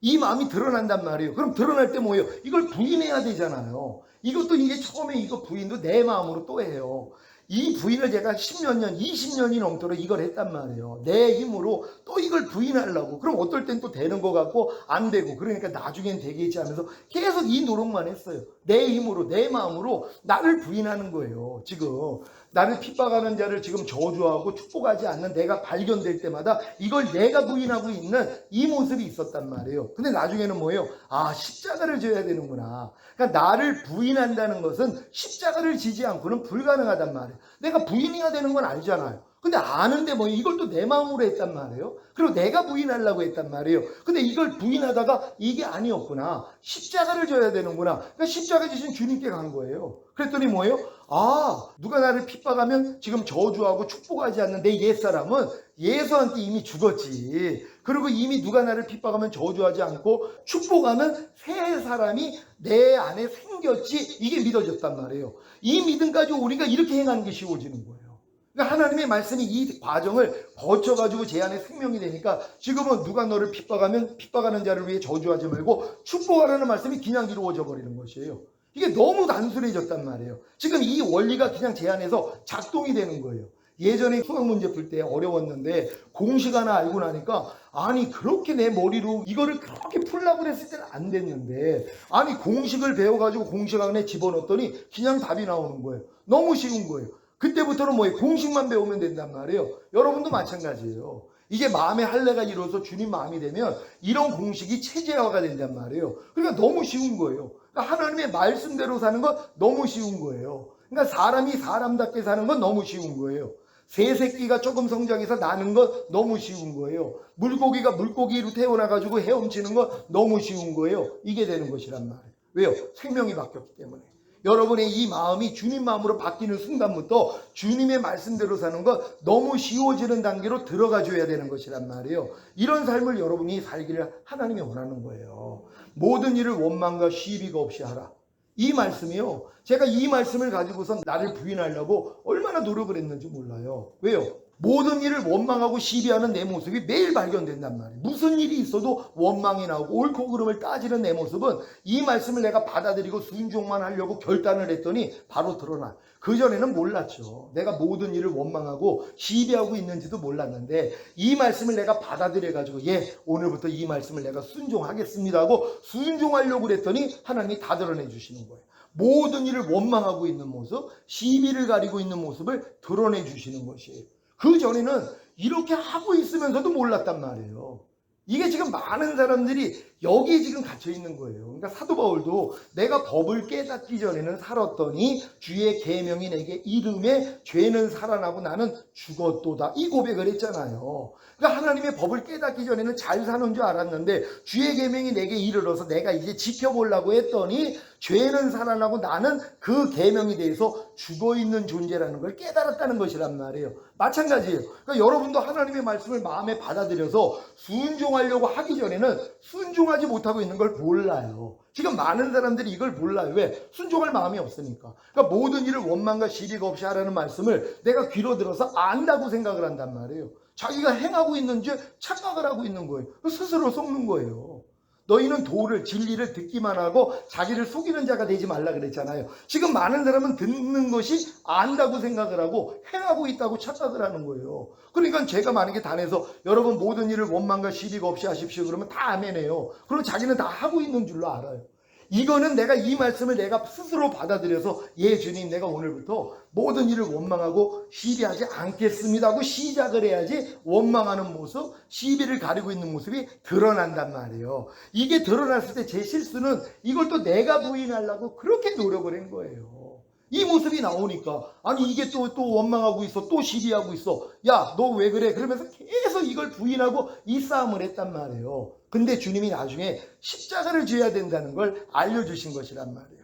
이 마음이 드러난단 말이에요. 그럼 드러날 때 뭐예요? 이걸 부인해야 되잖아요. 이것도 이게 처음에 이거 부인도 내 마음으로 또 해요. 이 부인을 제가 10몇 년, 20년이 넘도록 이걸 했단 말이에요. 내 힘으로 또 이걸 부인하려고. 그럼 어떨 땐 또 되는 것 같고 안 되고 그러니까 나중엔 되겠지 하면서 계속 이 노력만 했어요. 내 힘으로, 내 마음으로 나를 부인하는 거예요. 지금 나를 핍박하는 자를 지금 저주하고 축복하지 않는 내가 발견될 때마다 이걸 내가 부인하고 있는 이 모습이 있었단 말이에요. 근데 나중에는 뭐예요? 아 십자가를 져야 되는구나. 그러니까 나를 부인한다는 것은 십자가를 지지 않고는 불가능하단 말이에요. 내가 부인해야 되는 건 알잖아요. 근데 아는데 뭐 이걸 또 내 마음으로 했단 말이에요. 그리고 내가 부인하려고 했단 말이에요. 근데 이걸 부인하다가 이게 아니었구나. 십자가를 져야 되는구나. 그러니까 십자가 지신 주님께 간 거예요. 그랬더니 뭐예요? 아 누가 나를 핍박하면 지금 저주하고 축복하지 않는 내 옛사람은 예수한테 이미 죽었지. 그리고 이미 누가 나를 핍박하면 저주하지 않고 축복하는 새 사람이 내 안에 생겼지. 이게 믿어졌단 말이에요. 이 믿음까지 우리가 이렇게 행하는 게 쉬워지는 거예요. 그러니까 하나님의 말씀이 이 과정을 거쳐가지고 제 안에 생명이 되니까 지금은 누가 너를 핍박하면 핍박하는 자를 위해 저주하지 말고 축복하라는 말씀이 그냥 이루어져 버리는 것이에요. 이게 너무 단순해졌단 말이에요. 지금 이 원리가 그냥 제 안에서 작동이 되는 거예요. 예전에 수학 문제 풀 때 어려웠는데 공식 하나 알고 나니까 아니 그렇게 내 머리로 이거를 그렇게 풀려고 그랬을 때는 안 됐는데 아니 공식을 배워가지고 공식 안에 집어넣었더니 그냥 답이 나오는 거예요. 너무 쉬운 거예요. 그때부터는 뭐예요? 공식만 배우면 된단 말이에요. 여러분도 마찬가지예요. 이게 마음의 할례가 이루어서 주님 마음이 되면 이런 공식이 체제화가 된단 말이에요. 그러니까 너무 쉬운 거예요. 그러니까 하나님의 말씀대로 사는 건 너무 쉬운 거예요. 그러니까 사람이 사람답게 사는 건 너무 쉬운 거예요. 새 새끼가 조금 성장해서 나는 건 너무 쉬운 거예요. 물고기가 물고기로 태어나가지고 헤엄치는 건 너무 쉬운 거예요. 이게 되는 것이란 말이에요. 왜요? 생명이 바뀌었기 때문에. 여러분의 이 마음이 주님 마음으로 바뀌는 순간부터 주님의 말씀대로 사는 것 너무 쉬워지는 단계로 들어가 줘야 되는 것이란 말이에요. 이런 삶을 여러분이 살기를 하나님이 원하는 거예요. 모든 일을 원망과 시비가 없이 하라. 이 말씀이요. 제가 이 말씀을 가지고서 나를 부인하려고 얼마나 노력을 했는지 몰라요. 왜요? 모든 일을 원망하고 시비하는 내 모습이 매일 발견된단 말이에요. 무슨 일이 있어도 원망이 나오고 옳고 그름을 따지는 내 모습은 이 말씀을 내가 받아들이고 순종만 하려고 결단을 했더니 바로 드러나. 그전에는 몰랐죠. 내가 모든 일을 원망하고 시비하고 있는지도 몰랐는데 이 말씀을 내가 받아들여가지고 오늘부터 이 말씀을 내가 순종하겠습니다 하고 순종하려고 그랬더니 하나님이 다 드러내 주시는 거예요. 모든 일을 원망하고 있는 모습, 시비를 가리고 있는 모습을 드러내 주시는 것이에요. 그 전에는 이렇게 하고 있으면서도 몰랐단 말이에요. 이게 지금 많은 사람들이 여기에 지금 갇혀 있는 거예요. 그러니까 사도 바울도 내가 법을 깨닫기 전에는 살았더니 주의 계명이 내게 이름에 죄는 살아나고 나는 죽었도다. 이 고백을 했잖아요. 그러니까 하나님의 법을 깨닫기 전에는 잘 사는 줄 알았는데 주의 계명이 내게 이르러서 내가 이제 지켜보려고 했더니 죄는 살아나고 나는 그 계명에 대해서 죽어있는 존재라는 걸 깨달았다는 것이란 말이에요. 마찬가지예요. 그러니까 여러분도 하나님의 말씀을 마음에 받아들여서 순종하려고 하기 전에는 순종하지 못하고 있는 걸 몰라요. 지금 많은 사람들이 이걸 몰라요. 왜? 순종할 마음이 없으니까. 그러니까 모든 일을 원망과 시비가 없이 하라는 말씀을 내가 귀로 들어서 안다고 생각을 한단 말이에요. 자기가 행하고 있는 줄 착각을 하고 있는 거예요. 스스로 속는 거예요. 너희는 도를 진리를 듣기만 하고 자기를 속이는 자가 되지 말라 그랬잖아요. 지금 많은 사람은 듣는 것이 안다고 생각을 하고 행하고 있다고 착각을 하는 거예요. 그러니까 제가 만약에 단에서 여러분 모든 일을 원망과 시비가 없이 하십시오 그러면 다 아멘해요. 그럼 자기는 다 하고 있는 줄로 알아요. 이거는 내가 이 말씀을 내가 스스로 받아들여서 주님 내가 오늘부터 모든 일을 원망하고 시비하지 않겠습니다 하고 시작을 해야지 원망하는 모습, 시비를 가리고 있는 모습이 드러난단 말이에요. 이게 드러났을 때 제 실수는 이걸 또 내가 부인하려고 그렇게 노력을 한 거예요. 이 모습이 나오니까 아니 이게 또 원망하고 있어, 또 시비하고 있어, 야 너 왜 그래 그러면서 계속 이걸 부인하고 이 싸움을 했단 말이에요. 근데 주님이 나중에 십자가를 져야 된다는 걸 알려주신 것이란 말이에요.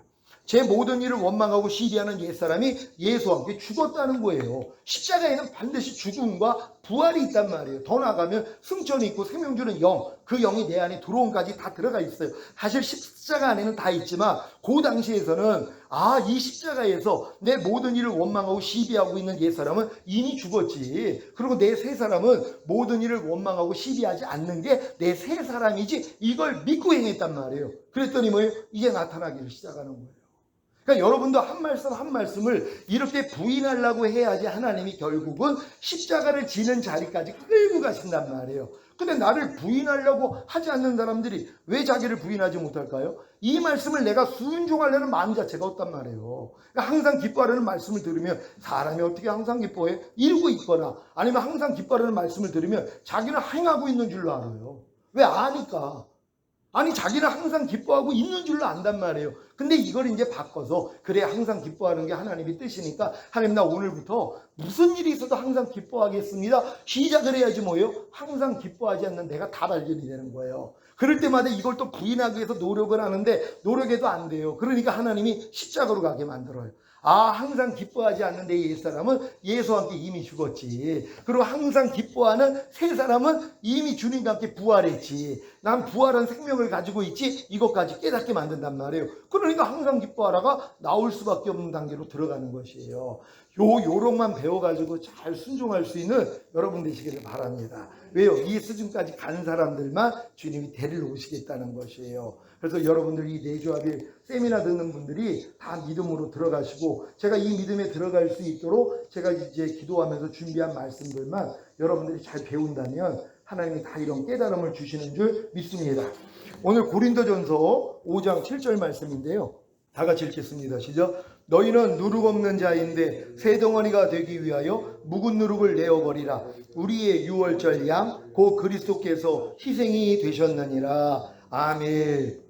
제 모든 일을 원망하고 시비하는 옛사람이 예수와 함께 죽었다는 거예요. 십자가에는 반드시 죽음과 부활이 있단 말이에요. 더 나아가면 승천이 있고 생명 주는 영, 그 영이 내 안에 들어온까지 다 들어가 있어요. 사실 십자가 안에는 다 있지만 그 당시에서는 이 십자가에서 내 모든 일을 원망하고 시비하고 있는 옛사람은 이미 죽었지. 그리고 내 새 사람은 모든 일을 원망하고 시비하지 않는 게 내 새 사람이지, 이걸 믿고 행했단 말이에요. 그랬더니 뭐예요? 이제 나타나기를 시작하는 거예요. 그러니까 여러분도 한 말씀 한 말씀을 이렇게 부인하려고 해야지 하나님이 결국은 십자가를 지는 자리까지 끌고 가신단 말이에요. 근데 나를 부인하려고 하지 않는 사람들이 왜 자기를 부인하지 못할까요? 이 말씀을 내가 순종하려는 마음 자체가 없단 말이에요. 그러니까 항상 기뻐하려는 말씀을 들으면 사람이 어떻게 항상 기뻐해? 이루고 있거나 아니면 항상 기뻐하려는 말씀을 들으면 자기는 행하고 있는 줄로 알아요. 왜? 아니까. 아니 자기는 항상 기뻐하고 있는 줄로 안단 말이에요. 근데 이걸 이제 바꿔서 그래 항상 기뻐하는 게 하나님의 뜻이니까 하나님 나 오늘부터 무슨 일이 있어도 항상 기뻐하겠습니다. 시작을 해야지 뭐예요? 항상 기뻐하지 않는 내가 다 발견이 되는 거예요. 그럴 때마다 이걸 또 부인하기 위해서 노력을 하는데 노력해도 안 돼요. 그러니까 하나님이 십자가로 가게 만들어요. 항상 기뻐하지 않는 내 옛사람은 예수와 함께 이미 죽었지. 그리고 항상 기뻐하는 새 사람은 이미 주님과 함께 부활했지. 난 부활한 생명을 가지고 있지. 이것까지 깨닫게 만든단 말이에요. 그러니까 항상 기뻐하라가 나올 수밖에 없는 단계로 들어가는 것이에요. 요령만 배워가지고 잘 순종할 수 있는 여러분 되시기를 바랍니다. 왜요? 이 수준까지 간 사람들만 주님이 데리러 오시겠다는 것이에요. 그래서 여러분들 이 내주합일 세미나 듣는 분들이 다 믿음으로 들어가시고, 제가 이 믿음에 들어갈 수 있도록 제가 이제 기도하면서 준비한 말씀들만 여러분들이 잘 배운다면 하나님이 다 이런 깨달음을 주시는 줄 믿습니다. 오늘 고린도전서 5장 7절 말씀인데요. 다 같이 읽겠습니다. 시작. 너희는 누룩 없는 자인데 새 덩어리가 되기 위하여 묵은 누룩을 내어버리라. 우리의 유월절 양 곧 그리스도께서 희생이 되셨느니라. 아멘.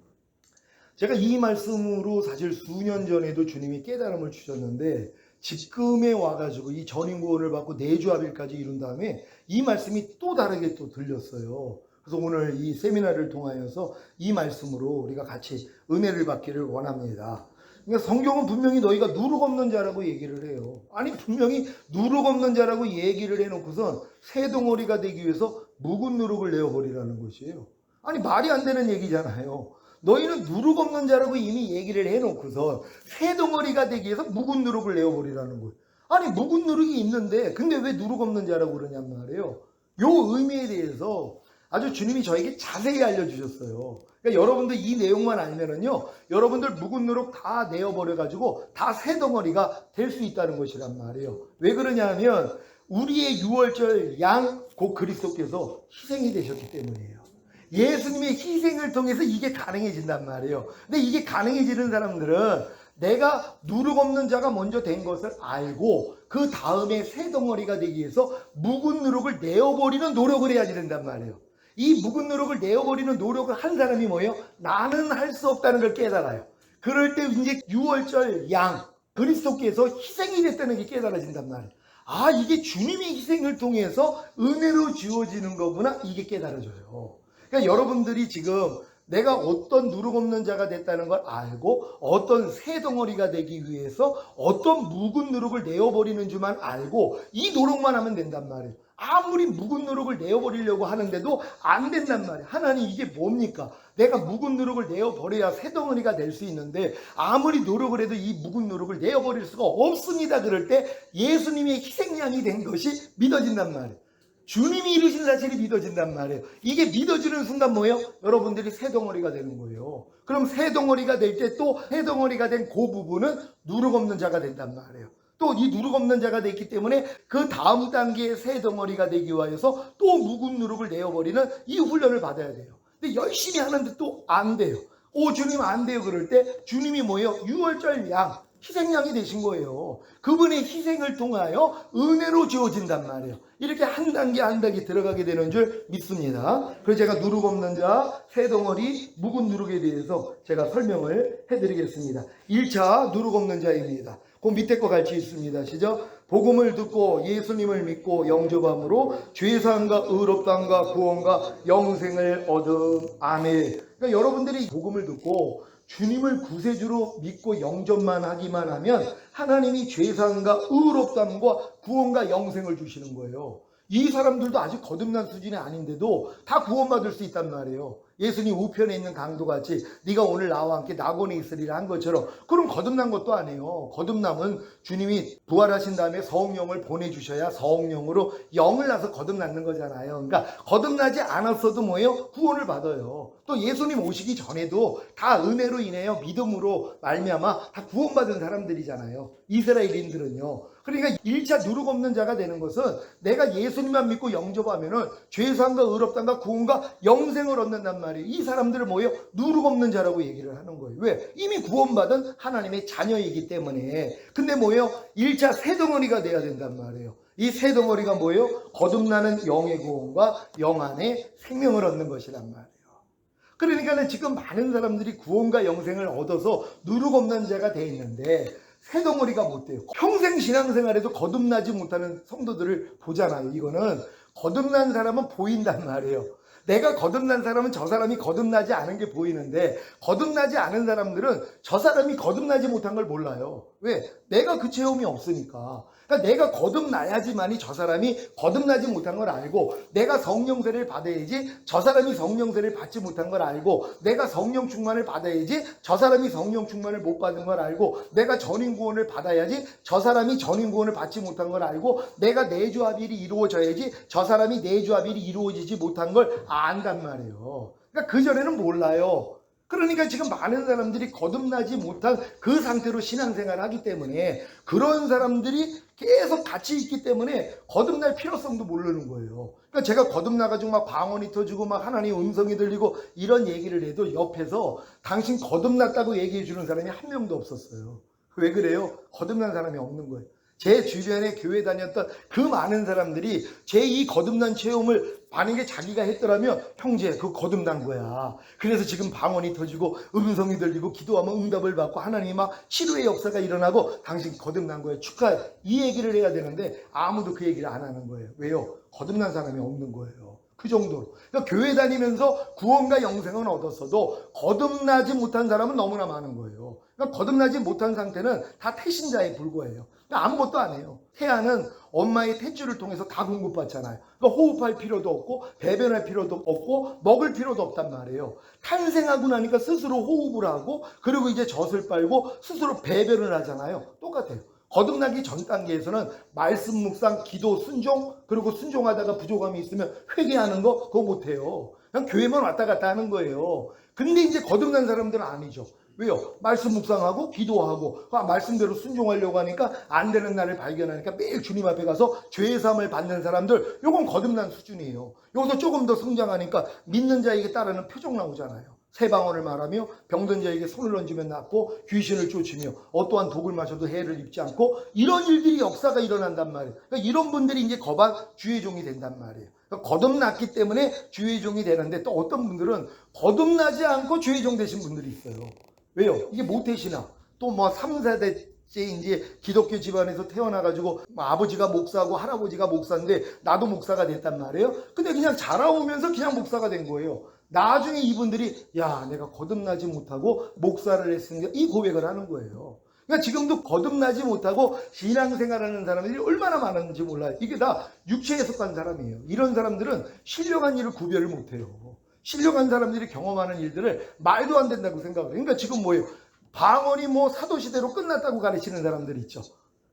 제가 이 말씀으로 사실 수년 전에도 주님이 깨달음을 주셨는데 지금에 와가지고 이 전인구원을 받고 내주합일까지 이룬 다음에 이 말씀이 또 다르게 또 들렸어요. 그래서 오늘 이 세미나를 통하여서 이 말씀으로 우리가 같이 은혜를 받기를 원합니다. 그러니까 성경은 분명히 너희가 누룩 없는 자라고 얘기를 해요. 아니 분명히 누룩 없는 자라고 얘기를 해놓고선 새덩어리가 되기 위해서 묵은 누룩을 내어버리라는 것이에요. 아니 말이 안 되는 얘기잖아요. 너희는 누룩 없는 자라고 이미 얘기를 해놓고선 새덩어리가 되기 위해서 묵은 누룩을 내어버리라는 거예요. 아니 묵은 누룩이 있는데 근데 왜 누룩 없는 자라고 그러냔 말이에요. 요 의미에 대해서 아주 주님이 저에게 자세히 알려주셨어요. 그러니까 여러분들 이 내용만 알면은요, 여러분들 묵은 누룩 다 내어버려가지고 다 새덩어리가 될 수 있다는 것이란 말이에요. 왜 그러냐 하면 우리의 유월절 양 곧 그리스도께서 희생이 되셨기 때문이에요. 예수님의 희생을 통해서 이게 가능해진단 말이에요. 근데 이게 가능해지는 사람들은 내가 누룩 없는 자가 먼저 된 것을 알고 그 다음에 새덩어리가 되기 위해서 묵은 누룩을 내어버리는 노력을 해야 된단 말이에요. 이 묵은 누룩을 내어버리는 노력을 한 사람이 뭐예요? 나는 할 수 없다는 걸 깨달아요. 그럴 때 이제 유월절 양 그리스도께서 희생이 됐다는 게 깨달아진단 말이에요. 아, 이게 주님의 희생을 통해서 은혜로 주어지는 거구나, 이게 깨달아져요. 그러니까 여러분들이 지금 내가 어떤 누룩 없는 자가 됐다는 걸 알고 어떤 새덩어리가 되기 위해서 어떤 묵은 누룩을 내어버리는 줄만 알고 이 노력만 하면 된단 말이에요. 아무리 묵은 누룩을 내어버리려고 하는데도 안 된단 말이에요. 하나님 이게 뭡니까? 내가 묵은 누룩을 내어버려야 새덩어리가 될 수 있는데 아무리 노력을 해도 이 묵은 누룩을 내어버릴 수가 없습니다. 그럴 때 예수님의 희생양이 된 것이 믿어진단 말이에요. 주님이 이루신 사실이 믿어진단 말이에요. 이게 믿어지는 순간 뭐예요? 여러분들이 새덩어리가 되는 거예요. 그럼 새덩어리가 될 때 또 새덩어리가 된 그 부분은 누룩 없는 자가 된단 말이에요. 또 이 누룩 없는 자가 됐기 때문에 그 다음 단계의 새덩어리가 되기 위해서 또 묵은 누룩을 내어버리는 이 훈련을 받아야 돼요. 근데 열심히 하는데 또 안 돼요. 주님 안 돼요. 그럴 때 주님이 뭐예요? 유월절 양 희생양이 되신 거예요. 그분의 희생을 통하여 은혜로 주어진단 말이에요. 이렇게 한 단계 한 단계 들어가게 되는 줄 믿습니다. 그래서 제가 누룩 없는 자, 새덩어리, 묵은 누룩에 대해서 제가 설명을 해드리겠습니다. 1차 누룩 없는 자입니다. 그 밑에 거 같이 있습니다. 시죠? 복음을 듣고 예수님을 믿고 영접함으로 죄사함과 의롭다함과 구원과 영생을 얻음. 아멘. 그러니까 여러분들이 복음을 듣고 주님을 구세주로 믿고 영접만 하기만 하면 하나님이 죄사함과 의롭다함과 구원과 영생을 주시는 거예요. 이 사람들도 아직 거듭난 수준이 아닌데도 다 구원받을 수 있단 말이에요. 예수님 우편에 있는 강도같이 네가 오늘 나와 함께 낙원에 있으리라 한 것처럼. 그럼 거듭난 것도 아니에요. 거듭남은 주님이 부활하신 다음에 성령을 보내주셔야 성령으로 영을 낳아서 거듭났는 거잖아요. 그러니까 거듭나지 않았어도 뭐예요? 구원을 받아요. 또 예수님 오시기 전에도 다 은혜로 인하여 믿음으로 말미암아 다 구원받은 사람들이잖아요. 이스라엘인들은요. 그러니까 1차 누룩 없는 자가 되는 것은 내가 예수님만 믿고 영접하면은 죄사함과 의롭다함과 구원과 영생을 얻는단 말이에요. 이 사람들을 뭐예요? 누룩 없는 자라고 얘기를 하는 거예요. 왜? 이미 구원받은 하나님의 자녀이기 때문에. 근데 뭐예요? 1차 새덩어리가 돼야 된단 말이에요. 이 새덩어리가 뭐예요? 거듭나는 영의 구원과 영 안에 생명을 얻는 것이란 말이에요. 그러니까 지금 많은 사람들이 구원과 영생을 얻어서 누룩 없는 자가 돼 있는데 새덩어리가 못 돼요. 평생 신앙생활에도 거듭나지 못하는 성도들을 보잖아요. 이거는 거듭난 사람은 보인단 말이에요. 내가 거듭난 사람은 저 사람이 거듭나지 않은 게 보이는데 거듭나지 않은 사람들은 저 사람이 거듭나지 못한 걸 몰라요. 왜? 내가 그 체험이 없으니까. 그러니까 내가 거듭나야지만이 저 사람이 거듭나지 못한 걸 알고 내가 성령세를 받아야지 저 사람이 성령세를 받지 못한 걸 알고 내가 성령 충만을 받아야지 저 사람이 성령 충만을 못 받은 걸 알고 내가 전인구원을 받아야지 저 사람이 전인구원을 받지 못한 걸 알고 내가 내주합일이 이루어져야지 저 사람이 내주합일이 이루어지지 못한 걸 안단 말이에요. 그러니까 그전에는 몰라요. 그러니까 지금 많은 사람들이 거듭나지 못한 그 상태로 신앙생활을 하기 때문에 그런 사람들이 계속 같이 있기 때문에 거듭날 필요성도 모르는 거예요. 그러니까 제가 거듭나가지고 막 방언이 터지고 막 하나님 음성이 들리고 이런 얘기를 해도 옆에서 당신 거듭났다고 얘기해 주는 사람이 한 명도 없었어요. 왜 그래요? 거듭난 사람이 없는 거예요. 제 주변에 교회 다녔던 그 많은 사람들이 제 이 거듭난 체험을 만약에 자기가 했더라면 형제 그거 거듭난 거야. 그래서 지금 방언이 터지고 음성이 들리고 기도하면 응답을 받고 하나님이 막 치료의 역사가 일어나고 당신 거듭난 거야. 축하해. 이 얘기를 해야 되는데 아무도 그 얘기를 안 하는 거예요. 왜요? 거듭난 사람이 없는 거예요. 그 정도로. 그러니까 교회 다니면서 구원과 영생은 얻었어도 거듭나지 못한 사람은 너무나 많은 거예요. 그러니까 거듭나지 못한 상태는 다 태신자에 불과해요. 그러니까 아무것도 안 해요. 태아는 엄마의 탯줄을 통해서 다 공급받잖아요. 그러니까 호흡할 필요도 없고 배변할 필요도 없고 먹을 필요도 없단 말이에요. 탄생하고 나니까 스스로 호흡을 하고 그리고 이제 젖을 빨고 스스로 배변을 하잖아요. 똑같아요. 거듭나기 전 단계에서는 말씀 묵상, 기도, 순종, 그리고 순종하다가 부족함이 있으면 회개하는 거 그거 못해요. 그냥 교회만 왔다 갔다 하는 거예요. 근데 이제 거듭난 사람들은 아니죠. 왜요? 말씀 묵상하고 기도하고 말씀대로 순종하려고 하니까 안 되는 날을 발견하니까 매일 주님 앞에 가서 죄의 사함을 받는 사람들, 요건 거듭난 수준이에요. 여기서 조금 더 성장하니까 믿는 자에게 따르는 표적 나오잖아요. 새 방언을 말하며 병든 자에게 손을 얹으면 낫고 귀신을 쫓으며 어떠한 독을 마셔도 해를 입지 않고 이런 일들이 역사가 일어난단 말이에요. 그러니까 이런 분들이 이제 거반 주의 종이 된단 말이에요. 그러니까 거듭났기 때문에 주의 종이 되는데 또 어떤 분들은 거듭나지 않고 주의 종 되신 분들이 있어요. 왜요? 이게 모태신앙. 또 뭐 3세대 이제 기독교 집안에서 태어나가지고 아버지가 목사고 할아버지가 목사인데 나도 목사가 됐단 말이에요. 근데 그냥 자라오면서 그냥 목사가 된 거예요. 나중에 이분들이 야 내가 거듭나지 못하고 목사를 했으니까 이 고백을 하는 거예요. 그러니까 지금도 거듭나지 못하고 신앙생활하는 사람들이 얼마나 많은지 몰라요. 이게 다 육체에 속한 사람이에요. 이런 사람들은 신령한 일을 구별을 못해요. 신령한 사람들이 경험하는 일들을 말도 안 된다고 생각을 해요. 그러니까 지금 뭐예요? 방언이 뭐 사도시대로 끝났다고 가르치는 사람들 있죠.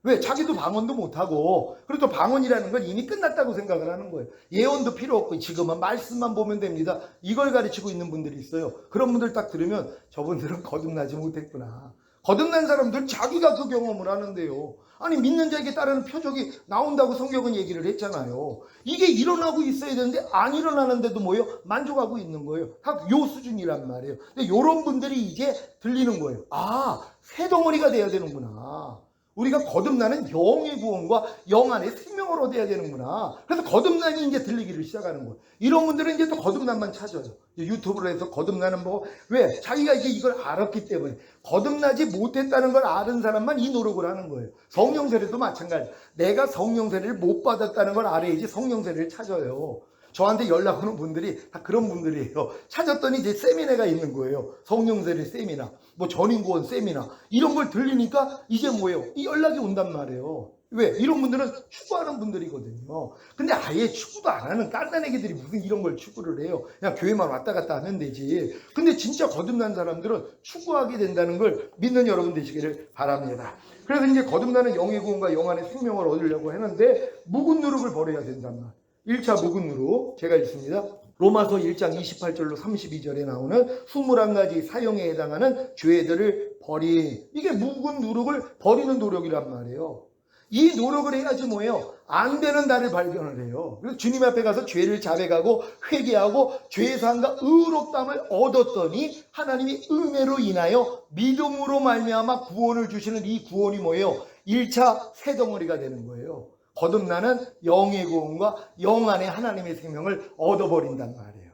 왜? 자기도 방언도 못하고 그리고 또 방언이라는 건 이미 끝났다고 생각을 하는 거예요. 예언도 필요 없고 지금은 말씀만 보면 됩니다. 이걸 가르치고 있는 분들이 있어요. 그런 분들 딱 들으면 저분들은 거듭나지 못했구나. 거듭난 사람들 자기가 그 경험을 하는데요. 아니 믿는 자에게 따르는 표적이 나온다고 성경은 얘기를 했잖아요. 이게 일어나고 있어야 되는데 안 일어나는데도 뭐예요? 만족하고 있는 거예요. 다 요 수준이란 말이에요. 근데 요런 분들이 이제 들리는 거예요. 아, 새 덩어리가 돼야 되는구나. 우리가 거듭나는 영의 구원과 영 안에 생명을 얻어야 되는구나. 그래서 거듭남이 이제 들리기를 시작하는 거예요. 이런 분들은 이제 또 거듭남만 찾아요. 유튜브로 해서 거듭나는 뭐 왜? 자기가 이제 이걸 알았기 때문에 거듭나지 못했다는 걸 아는 사람만 이 노력을 하는 거예요. 성령 세례도 마찬가지. 내가 성령 세례를 못 받았다는 걸 알아야지 성령 세례를 찾아요. 저한테 연락 오는 분들이 다 그런 분들이에요. 찾았더니 이제 세미나가 있는 거예요. 성령세례 세미나, 뭐 전인구원 세미나 이런 걸 들리니까 이제 뭐예요? 이 연락이 온단 말이에요. 왜? 이런 분들은 추구하는 분들이거든요. 근데 아예 추구도 안 하는 깐난 애기들이 무슨 이런 걸 추구를 해요. 그냥 교회만 왔다 갔다 하면 되지. 근데 진짜 거듭난 사람들은 추구하게 된다는 걸 믿는 여러분 되시기를 바랍니다. 그래서 이제 거듭나는 영의 구원과 영 안의 생명을 얻으려고 하는데 묵은 누룩을 버려야 된단 말이에요. 1차 묵은 누룩 제가 읽습니다. 로마서 1장 28절로 32절에 나오는 21가지 사형에 해당하는 죄들을 버리. 이게 묵은 누룩을 버리는 노력이란 말이에요. 이 노력을 해야지 뭐예요? 안 되는 나를 발견을 해요. 그래서 주님 앞에 가서 죄를 자백하고 회개하고 죄사함과 의롭다함을 얻었더니 하나님이 은혜로 인하여 믿음으로 말미암아 구원을 주시는 이 구원이 뭐예요? 1차 새 덩어리가 되는 거예요. 거듭나는 영의 구원과 영 안에 하나님의 생명을 얻어버린단 말이에요.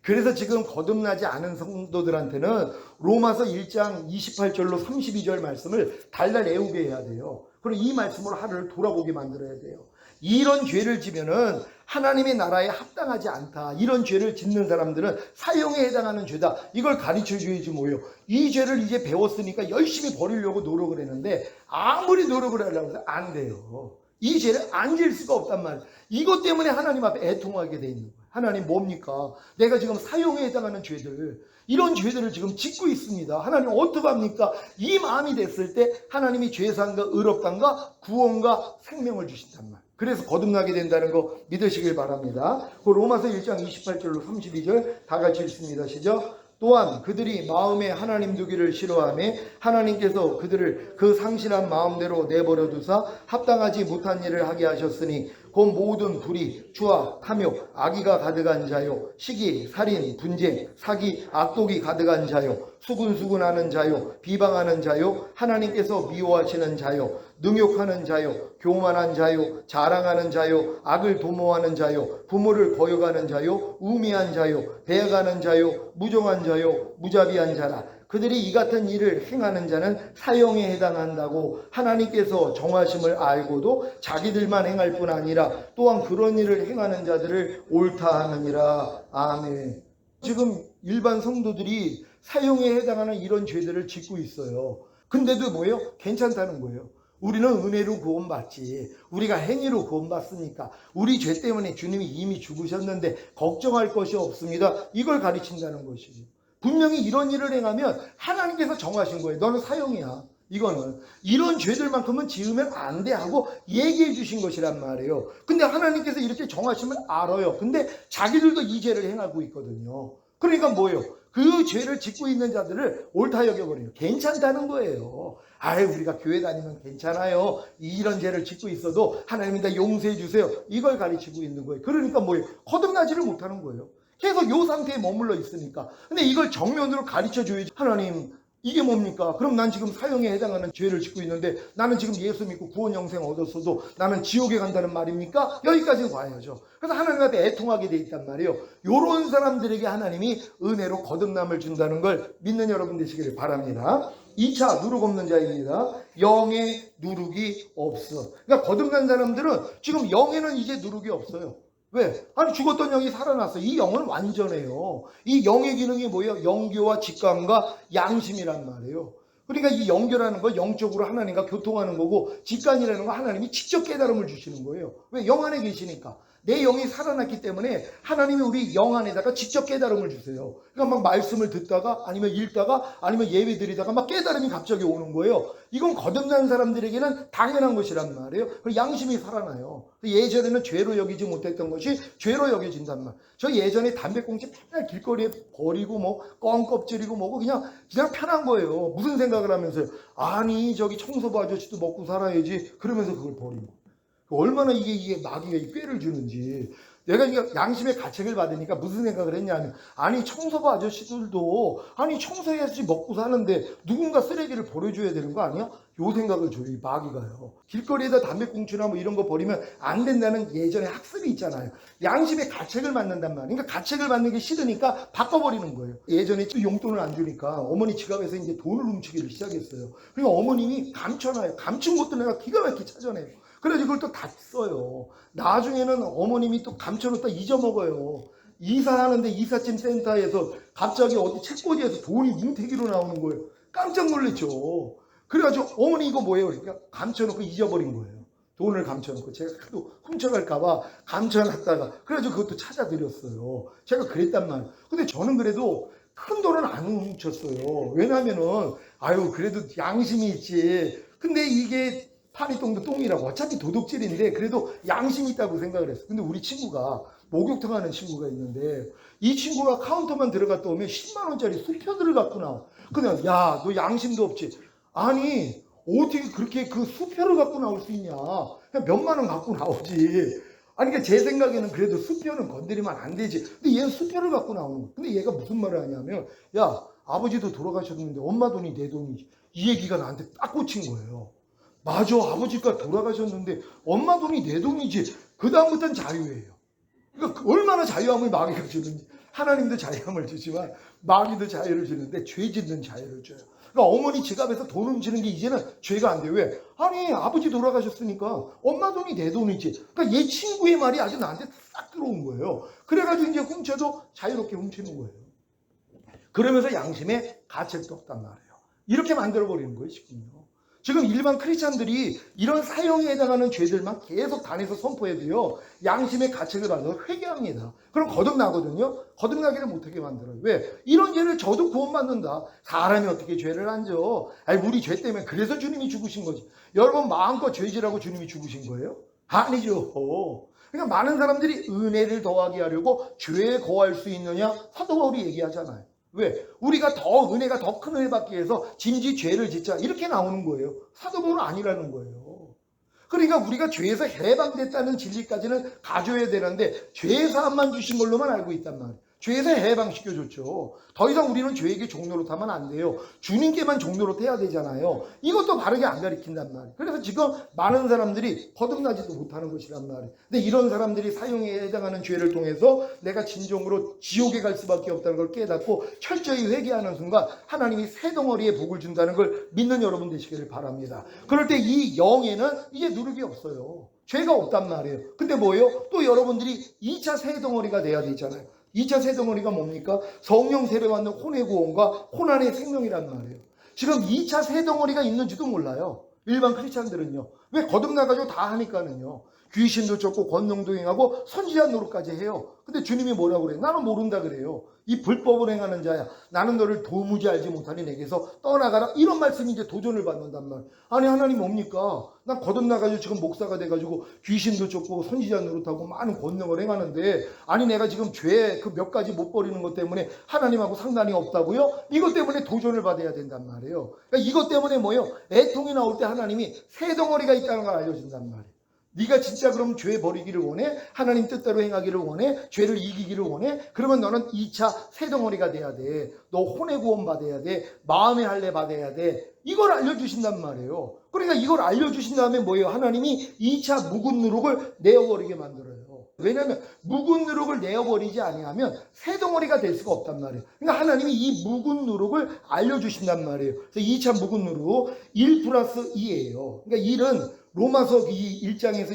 그래서 지금 거듭나지 않은 성도들한테는 로마서 1장 28절로 32절 말씀을 달달 외우게 해야 돼요. 그리고 이 말씀으로 하루를 돌아보게 만들어야 돼요. 이런 죄를 지면은 하나님의 나라에 합당하지 않다. 이런 죄를 짓는 사람들은 사형에 해당하는 죄다. 이걸 가르쳐 줘야지 뭐예요. 이 죄를 이제 배웠으니까 열심히 버리려고 노력을 했는데 아무리 노력을 하려고 해도 안 돼요. 이 죄를 안 질 수가 없단 말이에요. 이것 때문에 하나님 앞에 애통하게 돼 있는 거예요. 하나님 뭡니까? 내가 지금 사형에 해당하는 죄들, 이런 죄들을 지금 짓고 있습니다. 하나님 어떡합니까? 이 마음이 됐을 때 하나님이 죄사함과 의롭다함과 구원과 생명을 주신단 말이에요. 그래서 거듭나게 된다는 거 믿으시길 바랍니다. 그 로마서 1장 28절로 32절 다 같이 읽습니다. 시작. 또한 그들이 마음에 하나님 두기를 싫어하며 하나님께서 그들을 그 상실한 마음대로 내버려 두사 합당하지 못한 일을 하게 하셨으니 곧 모든 불의, 추악, 탐욕, 악의가 가득한 자요, 시기, 살인, 분쟁, 사기, 악독이 가득한 자요, 수군수군하는 자요, 비방하는 자요, 하나님께서 미워하시는 자요, 능욕하는 자요, 교만한 자요, 자랑하는 자요, 악을 도모하는 자요, 부모를 거역하는 자요, 우매한 자요, 배가는 자요, 무정한 자요, 무자비한 자라. 그들이 이 같은 일을 행하는 자는 사형에 해당한다고 하나님께서 정하심을 알고도 자기들만 행할 뿐 아니라 또한 그런 일을 행하는 자들을 옳다 하느니라. 아멘. 지금 일반 성도들이 사형에 해당하는 이런 죄들을 짓고 있어요. 근데도 뭐예요? 괜찮다는 거예요. 우리는 은혜로 구원받지. 우리가 행위로 구원받습니까? 우리 죄 때문에 주님이 이미 죽으셨는데 걱정할 것이 없습니다. 이걸 가르친다는 것이죠. 분명히 이런 일을 행하면 하나님께서 정하신 거예요. 너는 사형이야. 이거는 이런 죄들만큼은 지으면 안 돼 하고 얘기해 주신 것이란 말이에요. 근데 하나님께서 이렇게 정하시면 알아요. 근데 자기들도 이 죄를 행하고 있거든요. 그러니까 뭐예요? 그 죄를 짓고 있는 자들을 옳다 여겨버려요. 괜찮다는 거예요. 아유, 우리가 교회 다니면 괜찮아요. 이런 죄를 짓고 있어도 하나님이 다 용서해 주세요. 이걸 가르치고 있는 거예요. 그러니까 뭐예요? 거듭나지를 못하는 거예요. 계속 이 상태에 머물러 있으니까. 근데 이걸 정면으로 가르쳐 줘야지. 하나님, 이게 뭡니까? 그럼 난 지금 사형에 해당하는 죄를 짓고 있는데 나는 지금 예수 믿고 구원 영생 얻었어도 나는 지옥에 간다는 말입니까? 여기까지는 봐야죠. 그래서 하나님한테 애통하게 돼 있단 말이에요. 요런 사람들에게 하나님이 은혜로 거듭남을 준다는 걸 믿는 여러분 되시기를 바랍니다. 2차 누룩 없는 자입니다. 영에 누룩이 없어. 그러니까 거듭난 사람들은 지금 영에는 이제 누룩이 없어요. 왜? 아니, 죽었던 영이 살아났어. 이 영은 완전해요. 이 영의 기능이 뭐예요? 영교와 직감과 양심이란 말이에요. 그러니까 이 영교라는 거 영적으로 하나님과 교통하는 거고, 직감이라는 거 하나님이 직접 깨달음을 주시는 거예요. 왜? 영 안에 계시니까. 내 영이 살아났기 때문에 하나님이 우리 영 안에다가 직접 깨달음을 주세요. 그러니까 막 말씀을 듣다가 아니면 읽다가 아니면 예배 드리다가 막 깨달음이 갑자기 오는 거예요. 이건 거듭난 사람들에게는 당연한 것이란 말이에요. 그리고 양심이 살아나요. 예전에는 죄로 여기지 못했던 것이 죄로 여겨진단 말이에요. 저 예전에 담배꽁초 맨날 길거리에 버리고 뭐 껌껍질이고 뭐고 그냥 편한 거예요. 무슨 생각을 하면서요? 아니, 저기 청소부 아저씨도 먹고 살아야지. 그러면서 그걸 버린 거예요. 얼마나 이게 마귀가 이 꾀를 주는지. 내가 양심의 가책을 받으니까 무슨 생각을 했냐면, 아니, 청소부 아저씨들도 아니 청소해야지 먹고 사는데 누군가 쓰레기를 버려줘야 되는 거 아니야? 요 생각을 줘요, 이 마귀가요. 길거리에다 담배꽁초나 뭐 이런 거 버리면 안 된다는 예전에 학습이 있잖아요. 양심의 가책을 받는단 말이에요. 그러니까 가책을 받는 게 싫으니까 바꿔버리는 거예요. 예전에 용돈을 안 주니까 어머니 지갑에서 이제 돈을 훔치기를 시작했어요. 그러니까 어머님이 감춰놔요. 감춘 것도 내가 기가 막히게 찾아내요. 그래서 이걸 또 다 써요. 나중에는 어머님이 또 감춰놓다 잊어먹어요. 이사하는데 이삿짐 센터에서 갑자기 어디 책꽂이에서 돈이 뭉태기로 나오는 거예요. 깜짝 놀랐죠. 그래가지고 어머니 이거 뭐예요? 그러니까 감춰놓고 잊어버린 거예요. 돈을 감춰놓고 제가 또 훔쳐갈까봐 감춰놨다가 그래가지고 그것도 찾아드렸어요. 제가 그랬단 말이에요. 근데 저는 그래도 큰 돈은 안 훔쳤어요. 왜냐하면은 아유 그래도 양심이 있지. 근데 이게 파리똥도 똥이라고 어차피 도둑질인데 그래도 양심이 있다고 생각을 했어. 근데 우리 친구가 목욕탕 하는 친구가 있는데 이 친구가 카운터만 들어갔다 오면 10만 원짜리 수표들을 갖고 나와. 그냥 야, 너 양심도 없지. 아니 어떻게 그렇게 그 수표를 갖고 나올 수 있냐. 그냥 몇만 원 갖고 나오지. 아니 그러니까 제 생각에는 그래도 수표는 건드리면 안 되지. 근데 얘는 수표를 갖고 나오는 거야. 근데 얘가 무슨 말을 하냐면 야, 아버지도 돌아가셨는데 엄마 돈이 내 돈이지. 이 얘기가 나한테 딱 꽂힌 거예요. 맞아, 아버지가 돌아가셨는데 엄마 돈이 내 돈이지. 그 다음부터는 자유예요. 그러니까 얼마나 자유함을 마귀가 주는지. 하나님도 자유함을 주지만 마귀도 자유를 주는데 죄 짓는 자유를 줘요. 그러니까 어머니 지갑에서 돈 훔치는 게 이제는 죄가 안 돼요. 왜? 아니 아버지 돌아가셨으니까 엄마 돈이 내 돈이지. 그러니까 얘 친구의 말이 아주 나한테 싹 들어온 거예요. 그래가지고 이제 훔쳐도 자유롭게 훔치는 거예요. 그러면서 양심에 가책도 없단 말이에요. 이렇게 만들어버리는 거예요 지금요. 지금 일반 크리스찬들이 이런 사형에 해당하는 죄들만 계속 단에서 선포해도요. 양심의 가책을 받아서 회개합니다. 그럼 거듭나거든요. 거듭나기를 못하게 만들어요. 왜? 이런 죄를 저도 구원받는다. 사람이 어떻게 죄를 안 져? 아니 우리 죄 때문에 그래서 주님이 죽으신 거지. 여러분 마음껏 죄지라고 주님이 죽으신 거예요? 아니죠. 그러니까 많은 사람들이 은혜를 더하게 하려고 죄에 거할 수 있느냐? 사도 바울이 얘기하잖아요. 왜? 우리가 더 은혜가 더 큰 은혜 받기 위해서 진지 죄를 짓자 이렇게 나오는 거예요. 사도 바울은 아니라는 거예요. 그러니까 우리가 죄에서 해방됐다는 진리까지는 가져야 되는데 죄 사함만 주신 걸로만 알고 있단 말이에요. 죄에서 해방시켜줬죠. 더 이상 우리는 죄에게 종노릇하면 안 돼요. 주님께만 종노릇해야 되잖아요. 이것도 바르게 안 가르친단 말이에요. 그래서 지금 많은 사람들이 거듭나지도 못하는 것이란 말이에요. 근데 이런 사람들이 사형에 해당하는 죄를 통해서 내가 진정으로 지옥에 갈 수밖에 없다는 걸 깨닫고 철저히 회개하는 순간 하나님이 새 덩어리의 복을 준다는 걸 믿는 여러분 되시기를 바랍니다. 그럴 때 이 영에는 이제 누룩이 없어요. 죄가 없단 말이에요. 근데 뭐예요? 또 여러분들이 2차 새 덩어리가 돼야 되잖아요. 2차 새 덩어리가 뭡니까? 성령 세례 받는 혼의 구원과 혼안의 생명이란 말이에요. 지금 2차 새 덩어리가 있는지도 몰라요. 일반 크리스찬들은요. 왜 거듭나가지고 다 하니까는요. 귀신도 쫓고 권능도 행하고 선지자 노릇까지 해요. 근데 주님이 뭐라고 그래요? 나는 모른다 그래요. 이 불법을 행하는 자야, 나는 너를 도무지 알지 못하니 내게서 떠나가라. 이런 말씀이 이제 도전을 받는단 말이에요. 아니 하나님 뭡니까? 난 거듭나가지고 지금 목사가 돼가지고 귀신도 쫓고 선지자 노릇하고 많은 권능을 행하는데, 아니 내가 지금 죄 그 몇 가지 못 버리는 것 때문에 하나님하고 상관이 없다고요? 이것 때문에 도전을 받아야 된단 말이에요. 그러니까 이것 때문에 뭐예요? 애통이 나올 때 하나님이 새 덩어리가 있다는 걸 알려준단 말이에요. 네가 진짜 그럼 죄 버리기를 원해? 하나님 뜻대로 행하기를 원해? 죄를 이기기를 원해? 그러면 너는 2차 새 덩어리가 돼야 돼. 너 혼의 구원 받아야 돼. 마음의 할례 받아야 돼. 이걸 알려주신단 말이에요. 그러니까 이걸 알려주신 다음에 뭐예요? 하나님이 2차 묵은 누룩을 내어버리게 만들어요. 왜냐하면 묵은 누룩을 내어버리지 아니하면 새 덩어리가 될 수가 없단 말이에요. 그러니까 하나님이 이 묵은 누룩을 알려주신단 말이에요. 그래서 2차 묵은 누룩 1 플러스 2예요. 그러니까 1은 로마서 1장에서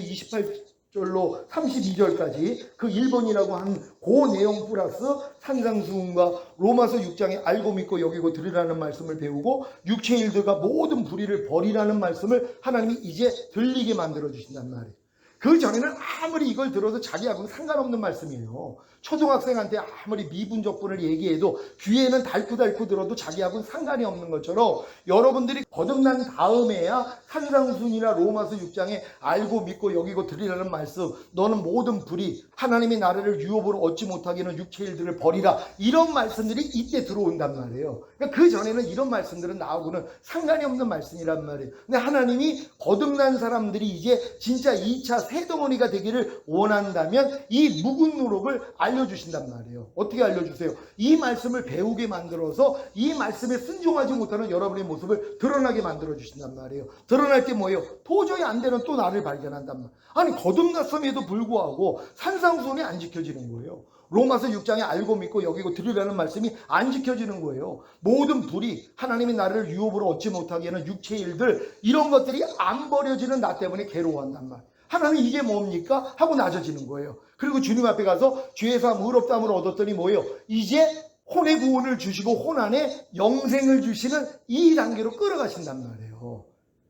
28절로 32절까지 그 1번이라고 한 그 내용 플러스 산상수훈과 로마서 6장에 알고 믿고 여기고 들으라는 말씀을 배우고 육체의 일들과 모든 불의를 버리라는 말씀을 하나님이 이제 들리게 만들어 주신단 말이에요. 그 전에는 아무리 이걸 들어도 자기하고는 상관없는 말씀이에요. 초등학생한테 아무리 미분적분을 얘기해도 귀에는 달쿠달쿠 들어도 자기하고는 상관이 없는 것처럼 여러분들이 거듭난 다음에야 산상순이나 로마서 6장에 알고 믿고 여기고 들으라는 말씀, 너는 모든 불의 하나님이 나라를 유업으로 얻지 못하기는 육체의 일들을 버리라, 이런 말씀들이 이때 들어온단 말이에요. 그러니까 그 전에는 이런 말씀들은 나하고는 상관이 없는 말씀이란 말이에요. 근데 하나님이 거듭난 사람들이 이제 진짜 2차 새 덩어리가 되기를 원한다면 이 묵은 누룩을 알려주신단 말이에요. 어떻게 알려주세요? 이 말씀을 배우게 만들어서 이 말씀에 순종하지 못하는 여러분의 모습을 드러나게 만들어주신단 말이에요. 드러날 게 뭐예요? 도저히 안 되는 또 나를 발견한단 말이에요. 아니 거듭났음에도 불구하고 산상수훈이 안 지켜지는 거예요. 로마서 6장에 알고 믿고 여기고 들으라는 말씀이 안 지켜지는 거예요. 모든 불이 하나님이 나를 유업으로 얻지 못하게 하는 육체의 일들, 이런 것들이 안 버려지는 나 때문에 괴로워한단 말이에요. 하나님 이게 뭡니까? 하고 낮아지는 거예요. 그리고 주님 앞에 가서 죄사함 의롭다함을 얻었더니 뭐예요? 이제 혼의 구원을 주시고 혼 안에 영생을 주시는 이 단계로 끌어가신단 말이에요.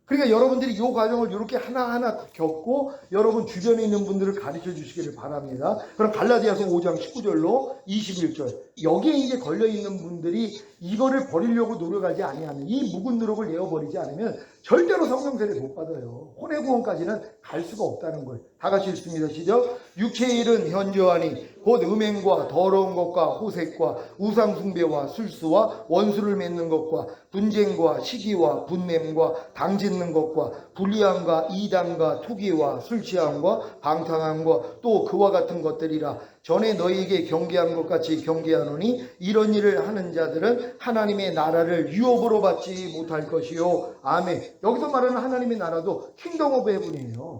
그러니까 여러분들이 이 과정을 이렇게 하나하나 겪고 여러분 주변에 있는 분들을 가르쳐 주시기를 바랍니다. 그럼 갈라디아서 5장 19절로 21절, 여기에 이제 걸려있는 분들이 이거를 버리려고 노력하지 아니하면, 이 묵은 누룩을 내어버리지 않으면 절대로 성령 세례 못 받아요. 혼의 구원까지는 갈 수가 없다는 거예요. 다 같이 읽습니다. 시작. 육체의 일은 현저하니 곧 음행과 더러운 것과 호색과 우상숭배와 술수와 원수를 맺는 것과 분쟁과 시기와 분냄과 당짓는 것과 불의함과 이단과 투기와 술취함과 방탕함과 또 그와 같은 것들이라. 전에 너희에게 경계한 것 같이 경계하노니 이런 일을 하는 자들은 하나님의 나라를 유업으로 받지 못할 것이요. 아멘. 여기서 말하는 하나님의 나라도 킹덤 오브 헤븐이에요.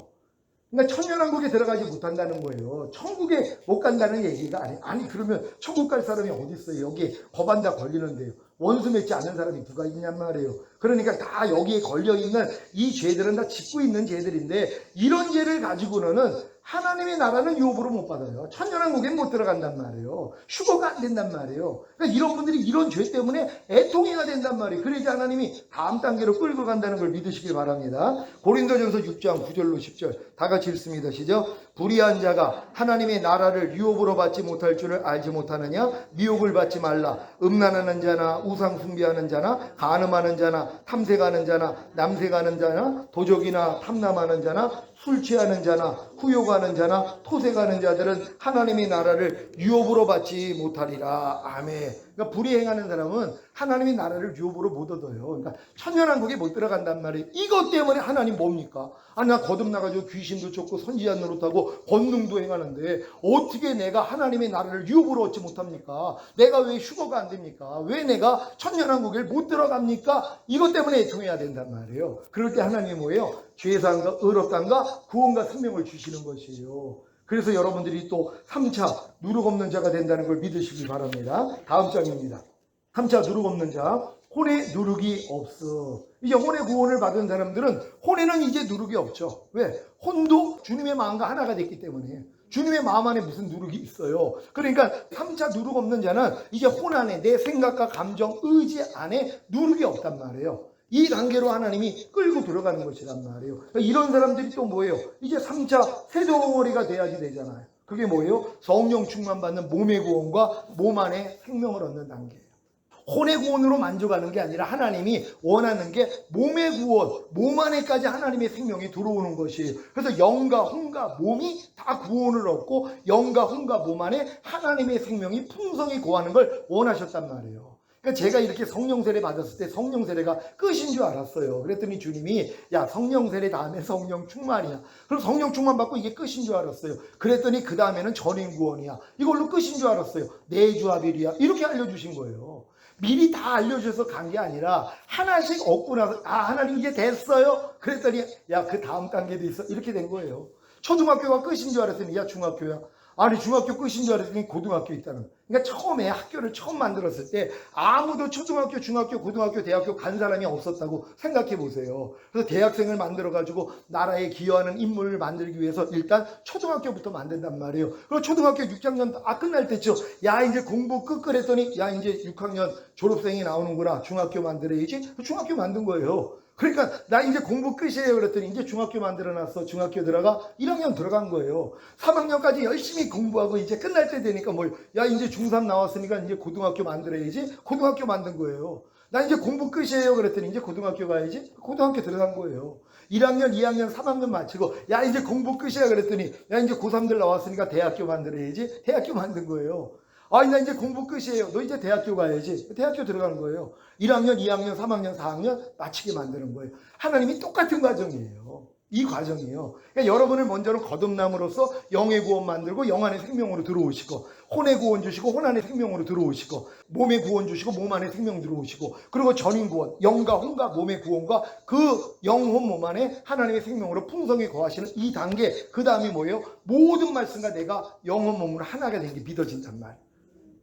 그러니까 천년왕국에 들어가지 못한다는 거예요. 천국에 못 간다는 얘기가 아니에요. 아니 그러면 천국 갈 사람이 어디 있어요? 여기에 법안 다 걸리는데요. 원수 맺지 않는 사람이 누가 있냔 말이에요. 그러니까 다 여기에 걸려있는 이 죄들은 다 짓고 있는 죄들인데, 이런 죄를 가지고는 하나님의 나라는 유업으로 못 받아요. 천년왕국엔 못 들어간단 말이에요. 휴거가 안 된단 말이에요. 그러니까 이런 분들이 이런 죄 때문에 애통이가 된단 말이에요. 그래야 하나님이 다음 단계로 끌고 간다는 걸 믿으시길 바랍니다. 고린도전서 6장 9절로 10절 다 같이 읽습니다. 시작. 불의한 자가 하나님의 나라를 유업으로 받지 못할 줄을 알지 못하느냐? 미혹을 받지 말라. 음란하는 자나 우상 숭배하는 자나 간음하는 자나 탐색하는 자나 남색하는 자나 도적이나 탐남하는 자나 술 취하는 자나 후욕하는 자나 토색하는 자들은 하나님의 나라를 유업으로 받지 못하리라. 아멘. 그러니까 불의행하는 사람은 하나님의 나라를 유업으로 못 얻어요. 그러니까 천년왕국에 못 들어간단 말이에요. 이것 때문에 하나님 뭡니까? 나 거듭나가지고 귀신도 쫓고 선지자 노릇하고 권능도 행하는데 어떻게 내가 하나님의 나라를 유업으로 얻지 못합니까? 내가 왜 휴거가 안 됩니까? 왜 내가 천년왕국에 못 들어갑니까? 이것 때문에 애통해야 된단 말이에요. 그럴 때 하나님이 뭐예요? 죄사함과 의롭다함과 구원과 생명을 주시는 것이에요. 그래서 여러분들이 또 3차 누룩 없는 자가 된다는 걸 믿으시기 바랍니다. 다음 장입니다. 3차 누룩 없는 자, 혼에 누룩이 없어. 이제 혼의 구원을 받은 사람들은 혼에는 이제 누룩이 없죠. 왜? 혼도 주님의 마음과 하나가 됐기 때문에. 주님의 마음 안에 무슨 누룩이 있어요. 그러니까 3차 누룩 없는 자는 이제 혼 안에 내 생각과 감정, 의지 안에 누룩이 없단 말이에요. 이 단계로 하나님이 끌고 들어가는 것이란 말이에요. 그러니까 이런 사람들이 또 뭐예요? 이제 3차 새 덩어리가 돼야지 되잖아요. 그게 뭐예요? 성령 충만 받는 몸의 구원과 몸 안에 생명을 얻는 단계예요. 혼의 구원으로 만족하는 게 아니라 하나님이 원하는 게 몸의 구원, 몸 안에까지 하나님의 생명이 들어오는 것이에요. 그래서 영과 혼과 몸이 다 구원을 얻고 영과 혼과 몸 안에 하나님의 생명이 풍성히 거하는 걸 원하셨단 말이에요. 그러니까 제가 이렇게 성령 세례 받았을 때 성령 세례가 끝인 줄 알았어요. 그랬더니 주님이 야 성령 세례 다음에 성령 충만이야. 그럼 성령 충만 받고 이게 끝인 줄 알았어요. 그랬더니 그 다음에는 전인 구원이야. 이걸로 끝인 줄 알았어요. 내주합일이야. 이렇게 알려주신 거예요. 미리 다 알려줘서 간 게 아니라 하나씩 얻고 나서 하나님 이제 됐어요. 그랬더니 야 그 다음 단계도 있어. 이렇게 된 거예요. 초등학교가 끝인 줄 알았더니 야 중학교야. 아니 중학교 끝인 줄 알았더니 고등학교 있다는 거예요. 그러니까 처음에 학교를 처음 만들었을 때 아무도 초등학교, 중학교, 고등학교, 대학교 간 사람이 없었다고 생각해 보세요. 그래서 대학생을 만들어 가지고 나라에 기여하는 인물을 만들기 위해서 일단 초등학교부터 만든단 말이에요. 그리고 초등학교 6학년 끝날 때쯤 야 이제 공부 끝끌했더니 야 이제 6학년 졸업생이 나오는구나. 중학교 만들어야지. 중학교 만든 거예요. 그러니까 나 이제 공부 끝이에요. 그랬더니 이제 중학교 만들어놨어. 중학교 들어가 1학년 들어간 거예요. 3학년까지 열심히 공부하고 이제 끝날 때 되니까 야 이제 중3 나왔으니까 이제 고등학교 만들어야지. 고등학교 만든 거예요. 나 이제 공부 끝이에요. 그랬더니 이제 고등학교 가야지. 고등학교 들어간 거예요. 1학년, 2학년, 3학년 마치고 야 이제 공부 끝이야. 그랬더니 야 이제 고3들 나왔으니까 대학교 만들어야지. 대학교 만든 거예요. 나 이제 공부 끝이에요. 너 이제 대학교 가야지. 대학교 들어가는 거예요. 1학년, 2학년, 3학년, 4학년 마치게 만드는 거예요. 하나님이 똑같은 과정이에요. 이 과정이에요. 그러니까 여러분을 먼저는 거듭남으로써 영의 구원 만들고 영 안의 생명으로 들어오시고 혼의 구원 주시고 혼 안의 생명으로 들어오시고 몸의 구원 주시고 몸 안에 생명 들어오시고 그리고 전인 구원, 영과 혼과 몸의 구원과 그 영혼 몸 안에 하나님의 생명으로 풍성히 거하시는 이 단계 그 다음이 뭐예요? 모든 말씀과 내가 영혼 몸으로 하나가 된 게 믿어진단 말이에요.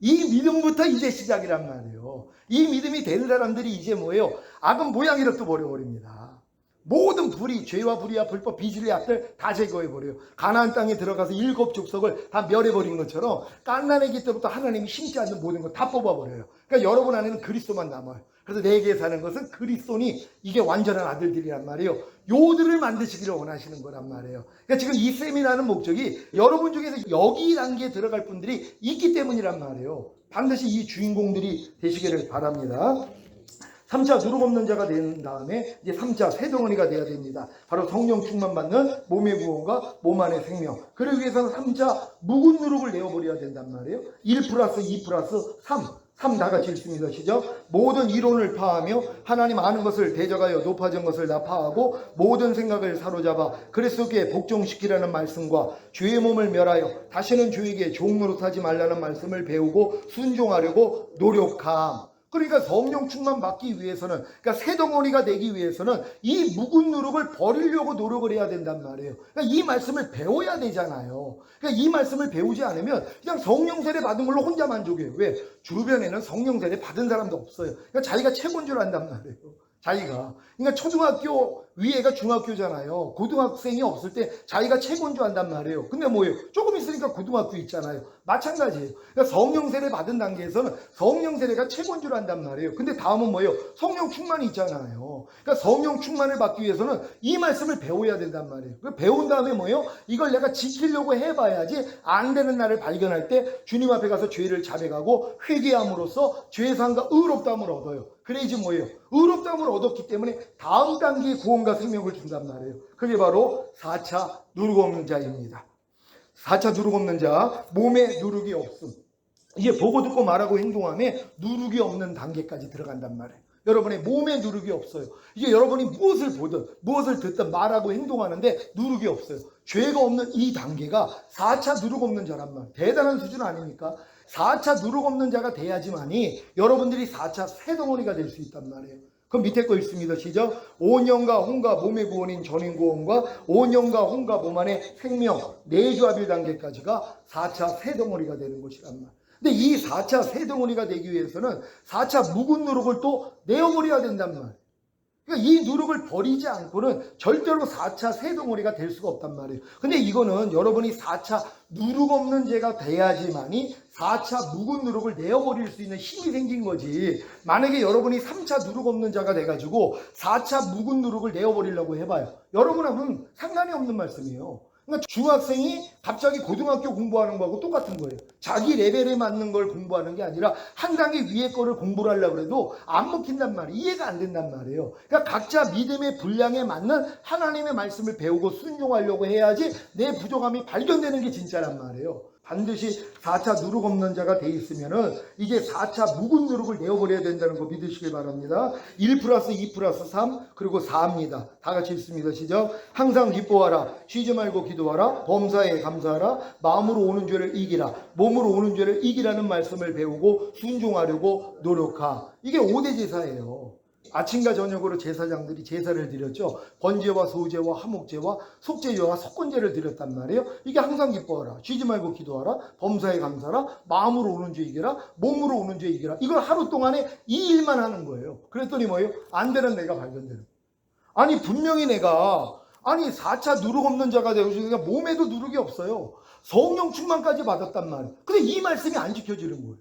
이 믿음부터 이제 시작이란 말이에요. 이 믿음이 된 사람들이 이제 뭐예요? 악은 모양이라도 버려버립니다. 모든 불의, 죄와 불의와 불법, 비질의 악들 다 제거해버려요. 가나안 땅에 들어가서 7 족속을 다 멸해버린 것처럼 갓난아기 때부터 하나님이 심지 않는 모든 걸 다 뽑아버려요. 그러니까 여러분 안에는 그리스도만 남아요. 그래서 내게 사는 것은 그리스도니 이게 완전한 아들들이란 말이에요. 요들을 만드시기를 원하시는 거란 말이에요. 그러니까 지금 이 세미나는 목적이 여러분 중에서 여기 단계에 들어갈 분들이 있기 때문이란 말이에요. 반드시 이 주인공들이 되시기를 바랍니다. 3차 누룩 없는 자가 된 다음에 이제 3차 새 덩어리가 돼야 됩니다. 바로 성령 충만 받는 몸의 구원과 몸 안의 생명. 그러기 위해서는 3차 묵은 누룩을 내어버려야 된단 말이에요. 1 플러스 2 플러스 3 다 같이 읽습니다. 시작. 모든 이론을 파하며 하나님 아는 것을 대적하여 높아진 것을 다 파하고 모든 생각을 사로잡아 그리스도께 복종시키라는 말씀과 죄의 몸을 멸하여 다시는 죄에게 종노릇하지 말라는 말씀을 배우고 순종하려고 노력함. 그러니까 성령 충만 받기 위해서는, 그러니까 새 덩어리가 되기 위해서는 이 묵은 누룩을 버리려고 노력을 해야 된단 말이에요. 그러니까 이 말씀을 배워야 되잖아요. 그러니까 이 말씀을 배우지 않으면 그냥 성령 세례 받은 걸로 혼자 만족해요. 왜? 주변에는 성령 세례 받은 사람도 없어요. 그러니까 자기가 최고인 줄 안단 말이에요. 자기가. 그러니까 초등학교 위에가 중학교잖아요. 고등학생이 없을 때 자기가 최고인 줄 안단 말이에요. 근데 뭐예요? 조금 있으니까 고등학교 있잖아요. 마찬가지예요. 그러니까 성령 세례 받은 단계에서는 성령 세례가 최고인 줄 안단 말이에요. 근데 다음은 뭐예요? 성령 충만이 있잖아요. 그러니까 성령 충만을 받기 위해서는 이 말씀을 배워야 된단 말이에요. 배운 다음에 뭐예요? 이걸 내가 지키려고 해봐야지 안 되는 날을 발견할 때 주님 앞에 가서 죄를 자백하고 회개함으로써 죄사함과 의롭다함을 얻어요. 그래야지 뭐예요? 의롭다함을 얻었기 때문에 다음 단계의 구원과 부정함과 생명을 준단 말이에요. 그게 바로 4차 누룩 없는 자입니다. 4차 누룩 없는 자, 몸에 누룩이 없음. 이게 보고 듣고 말하고 행동함에 누룩이 없는 단계까지 들어간단 말이에요. 여러분의 몸에 누룩이 없어요. 이게 여러분이 무엇을 보든 무엇을 듣든 말하고 행동하는데 누룩이 없어요. 죄가 없는 이 단계가 4차 누룩 없는 자란 말이에요. 대단한 수준 아닙니까? 4차 누룩 없는 자가 돼야지만이 여러분들이 4차 새덩어리가 될 수 있단 말이에요. 그럼 밑에 거 있습니다. 시작. 온영과 혼과 몸의 구원인 전인구원과 온영과 혼과 몸 안의 생명, 내주합일 단계까지가 4차 새덩어리가 되는 것이란 말이에요. 근데 이 4차 새덩어리가 되기 위해서는 4차 묵은 누룩을 또 내어버려야 된단 말이에요. 그러니까 이 누룩을 버리지 않고는 절대로 4차 새덩어리가 될 수가 없단 말이에요. 근데 이거는 여러분이 4차 누룩 없는 죄가 돼야지만이 4차 묵은 누룩을 내어버릴 수 있는 힘이 생긴 거지. 만약에 여러분이 3차 누룩 없는 자가 돼가지고 4차 묵은 누룩을 내어버리려고 해봐요. 여러분하고는 상관이 없는 말씀이에요. 그러니까 중학생이 갑자기 고등학교 공부하는 거하고 똑같은 거예요. 자기 레벨에 맞는 걸 공부하는 게 아니라 한 단계 위에 거를 공부를 하려고 해도 안 먹힌단 말이에요. 이해가 안 된단 말이에요. 그러니까 각자 믿음의 분량에 맞는 하나님의 말씀을 배우고 순종하려고 해야지 내 부족함이 발견되는 게 진짜란 말이에요. 반드시 4차 누룩 없는 자가 돼 있으면은 이제 4차 묵은 누룩을 내어버려야 된다는 거 믿으시길 바랍니다. 1 플러스 2 플러스 3 그리고 4입니다. 다 같이 읽습니다. 시작. 항상 기뻐하라. 쉬지 말고 기도하라. 범사에 감사하라. 마음으로 오는 죄를 이기라. 몸으로 오는 죄를 이기라는 말씀을 배우고 순종하려고 노력하. 이게 5대 제사예요. 아침과 저녁으로 제사장들이 제사를 드렸죠. 번제와 소제와 화목제와 속죄제와 속건제를 드렸단 말이에요. 이게 항상 기뻐하라. 쉬지 말고 기도하라. 범사에 감사하라. 마음으로 오는 죄 이기라. 몸으로 오는 죄 이기라. 이걸 하루 동안에 이 일만 하는 거예요. 그랬더니 뭐예요? 안 되는 내가 발견되는 거예요. 아니 분명히 내가 4차 누룩 없는 자가 되고 있으니까 몸에도 누룩이 없어요. 성령 충만까지 받았단 말이에요. 근데 이 말씀이 안 지켜지는 거예요.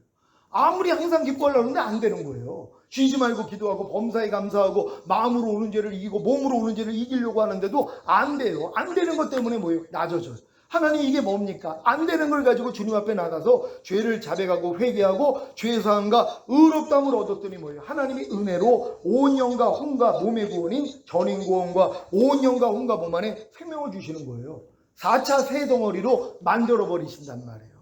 아무리 항상 기뻐하려고 하는데 안 되는 거예요. 쉬지 말고 기도하고 범사에 감사하고 마음으로 오는 죄를 이기고 몸으로 오는 죄를 이기려고 하는데도 안 돼요. 안 되는 것 때문에 뭐예요? 낮아져요. 하나님 이게 뭡니까? 안 되는 걸 가지고 주님 앞에 나가서 죄를 자백하고 회개하고 죄사함과 의롭다함을 얻었더니 뭐예요? 하나님이 은혜로 온 영과 혼과 몸의 구원인 전인구원과 온 영과 혼과 몸 안에 생명을 주시는 거예요. 4차 새 덩어리로 만들어 버리신단 말이에요.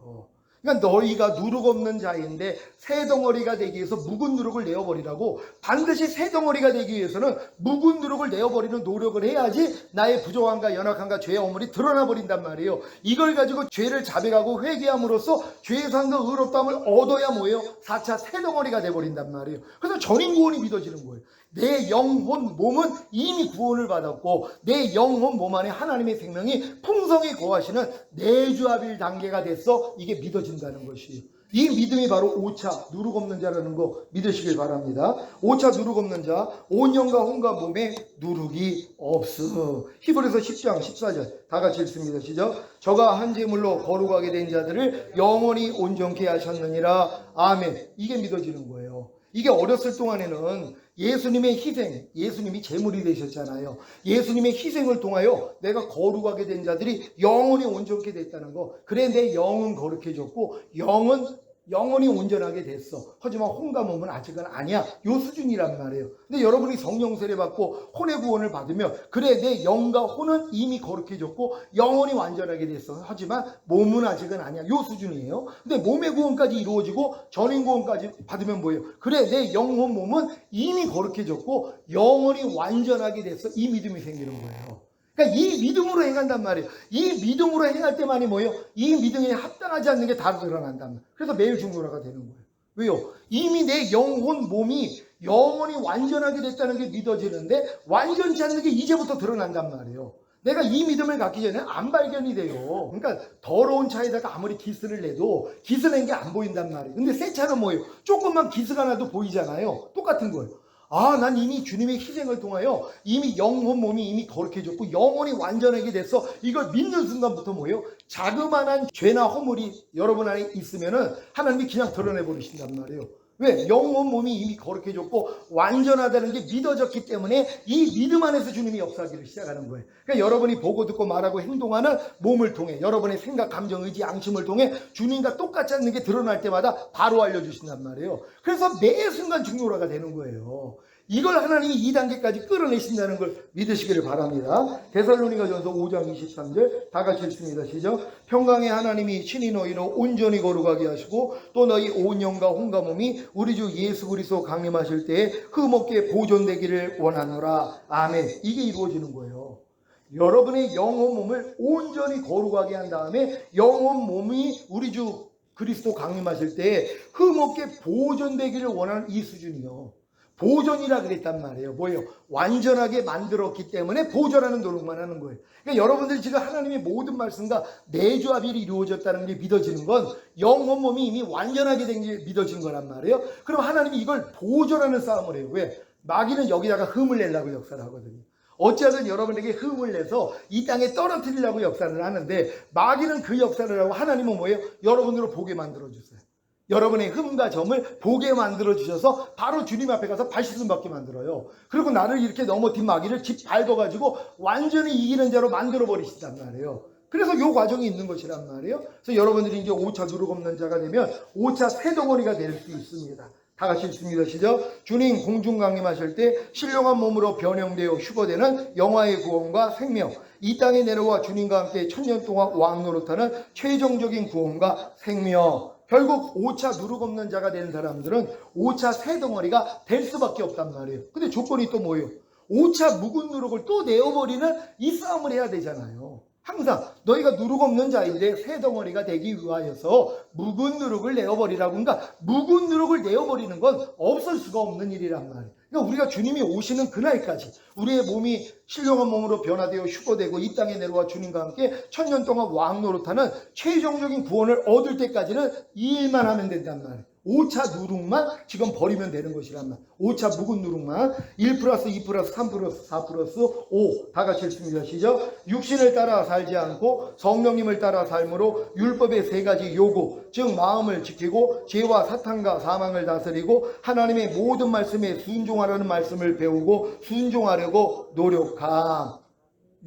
그러니까 너희가 누룩 없는 자인데 새 덩어리가 되기 위해서 묵은 누룩을 내어버리라고. 반드시 새 덩어리가 되기 위해서는 묵은 누룩을 내어버리는 노력을 해야지 나의 부족함과 연약함과 죄의 허물이 드러나 버린단 말이에요. 이걸 가지고 죄를 자백하고 회개함으로써 죄의 상과 의롭다함을 얻어야 뭐예요? 4차 새 덩어리가 돼버린단 말이에요. 그래서 전인구원이 믿어지는 거예요. 내 영혼 몸은 이미 구원을 받았고 내 영혼 몸 안에 하나님의 생명이 풍성히 거하시는 내주합일 단계가 됐어. 이게 믿어진다는 것이에요. 이 믿음이 바로 5차 누룩 없는 자라는 거 믿으시길 바랍니다. 5차 누룩 없는 자, 온 영과 혼과 몸에 누룩이 없어. 히브리서 10장 14절 다 같이 읽습니다. 시작. 저가 한 제물로 거룩하게 된 자들을 영원히 온전케 하셨느니라. 아멘. 이게 믿어지는 거예요. 이게 어렸을 동안에는 예수님의 희생, 예수님이 제물이 되셨잖아요. 예수님의 희생을 통하여 내가 거룩하게 된 자들이 영원히 온전케 됐다는 거. 그래 내 영은 거룩해졌고 영은 영원히 온전하게 됐어. 하지만 혼과 몸은 아직은 아니야. 요 수준이란 말이에요. 근데 여러분이 성령 세례 받고 혼의 구원을 받으면 그래 내 영과 혼은 이미 거룩해졌고 영원히 완전하게 됐어. 하지만 몸은 아직은 아니야. 요 수준이에요. 근데 몸의 구원까지 이루어지고 전인 구원까지 받으면 뭐예요? 그래 내 영혼 몸은 이미 거룩해졌고 영원히 완전하게 됐어. 이 믿음이 생기는 거예요. 그러니까 이 믿음으로 행한단 말이에요. 이 믿음으로 행할 때만이 뭐예요? 이 믿음에 합당하지 않는 게 다 드러난단 말이에요. 그래서 매일 중노라가 되는 거예요. 왜요? 이미 내 영혼 몸이 영원히 완전하게 됐다는 게 믿어지는데 완전치 않는 게 이제부터 드러난단 말이에요. 내가 이 믿음을 갖기 전에 안 발견이 돼요. 그러니까 더러운 차에다가 아무리 기스를 내도 기스 낸 게 안 보인단 말이에요. 근데 새 차는 뭐예요? 조금만 기스가 나도 보이잖아요. 똑같은 거예요. 난 이미 주님의 희생을 통하여 이미 영혼 몸이 이미 거룩해졌고 영혼이 완전하게 됐어. 이걸 믿는 순간부터 뭐예요? 자그마한 죄나 허물이 여러분 안에 있으면은 하나님이 그냥 드러내 버리신단 말이에요. 왜? 영혼 몸이 이미 거룩해졌고 완전하다는 게 믿어졌기 때문에 이 믿음 안에서 주님이 역사하기를 시작하는 거예요. 그러니까 여러분이 보고 듣고 말하고 행동하는 몸을 통해 여러분의 생각, 감정, 의지, 양심을 통해 주님과 똑같지 않는 게 드러날 때마다 바로 알려주신단 말이에요. 그래서 매 순간 중노라가 되는 거예요. 이걸 하나님이 2단계까지 끌어내신다는 걸 믿으시기를 바랍니다. 데살로니가전서 5장 23절 다 같이 읽습니다. 시작. 평강의 하나님이 친히 너희를 온전히 거룩하게 하시고 또 너희 온 영과 혼과 몸이 우리 주 예수 그리스도 강림하실 때에 흠없게 보존되기를 원하노라. 아멘. 이게 이루어지는 거예요. 여러분의 영혼 몸을 온전히 거룩하게 한 다음에 영혼 몸이 우리 주 그리스도 강림하실 때에 흠없게 보존되기를 원하는 이 수준이요. 보존이라 그랬단 말이에요. 뭐예요? 완전하게 만들었기 때문에 보존하는 노력만 하는 거예요. 그러니까 여러분들이 지금 하나님의 모든 말씀과 내조합이 이루어졌다는 게 믿어지는 건 영혼 몸이 이미 완전하게 된 게 믿어진 거란 말이에요. 그럼 하나님이 이걸 보존하는 싸움을 해요. 왜? 마귀는 여기다가 흠을 내려고 역사를 하거든요. 어찌하든 여러분에게 흠을 내서 이 땅에 떨어뜨리려고 역사를 하는데 마귀는 그 역사를 하고 하나님은 뭐예요? 여러분으로 보게 만들어주세요. 여러분의 흠과 점을 보게 만들어주셔서 바로 주님 앞에 가서 발씻음 받게 만들어요. 그리고 나를 이렇게 넘어진 마귀를 밟아가지고 완전히 이기는 자로 만들어버리시단 말이에요. 그래서 이 과정이 있는 것이란 말이에요. 그래서 여러분들이 이제 5차 누룩 없는 자가 되면 5차 새덩어리가 될 수 있습니다. 다 같이 읽습니다. 시작. 주님 공중 강림하실 때 신령한 몸으로 변형되어 휴거되는 영화의 구원과 생명, 이 땅에 내려와 주님과 함께 천년 동안 왕 노릇하는 최종적인 구원과 생명. 결국 5차 누룩 없는 자가 된 사람들은 5차 새덩어리가 될 수밖에 없단 말이에요. 근데 조건이 또 뭐예요? 5차 묵은 누룩을 또 내어버리는 이 싸움을 해야 되잖아요. 항상 너희가 누룩 없는 자인데 새덩어리가 되기 위하여서 묵은 누룩을 내어버리라고. 그러니까 묵은 누룩을 내어버리는 건 없을 수가 없는 일이란 말이에요. 그러니까 우리가 주님이 오시는 그날까지 우리의 몸이 신령한 몸으로 변화되어 휴거되고 이 땅에 내려와 주님과 함께 천년 동안 왕 노릇하는 최종적인 구원을 얻을 때까지는 이 일만 하면 된단 말이에요. 5차 누룩만 지금 버리면 되는 것이란 말. 5차 묵은 누룩만 1 플러스 2 플러스 3 플러스 4 플러스 5 다 같이 읽습니다. 시작. 육신을 따라 살지 않고 성령님을 따라 삶으로 율법의 세 가지 요구, 즉 마음을 지키고 죄와 사탄과 사망을 다스리고 하나님의 모든 말씀에 순종하라는 말씀을 배우고 순종하려고 노력함.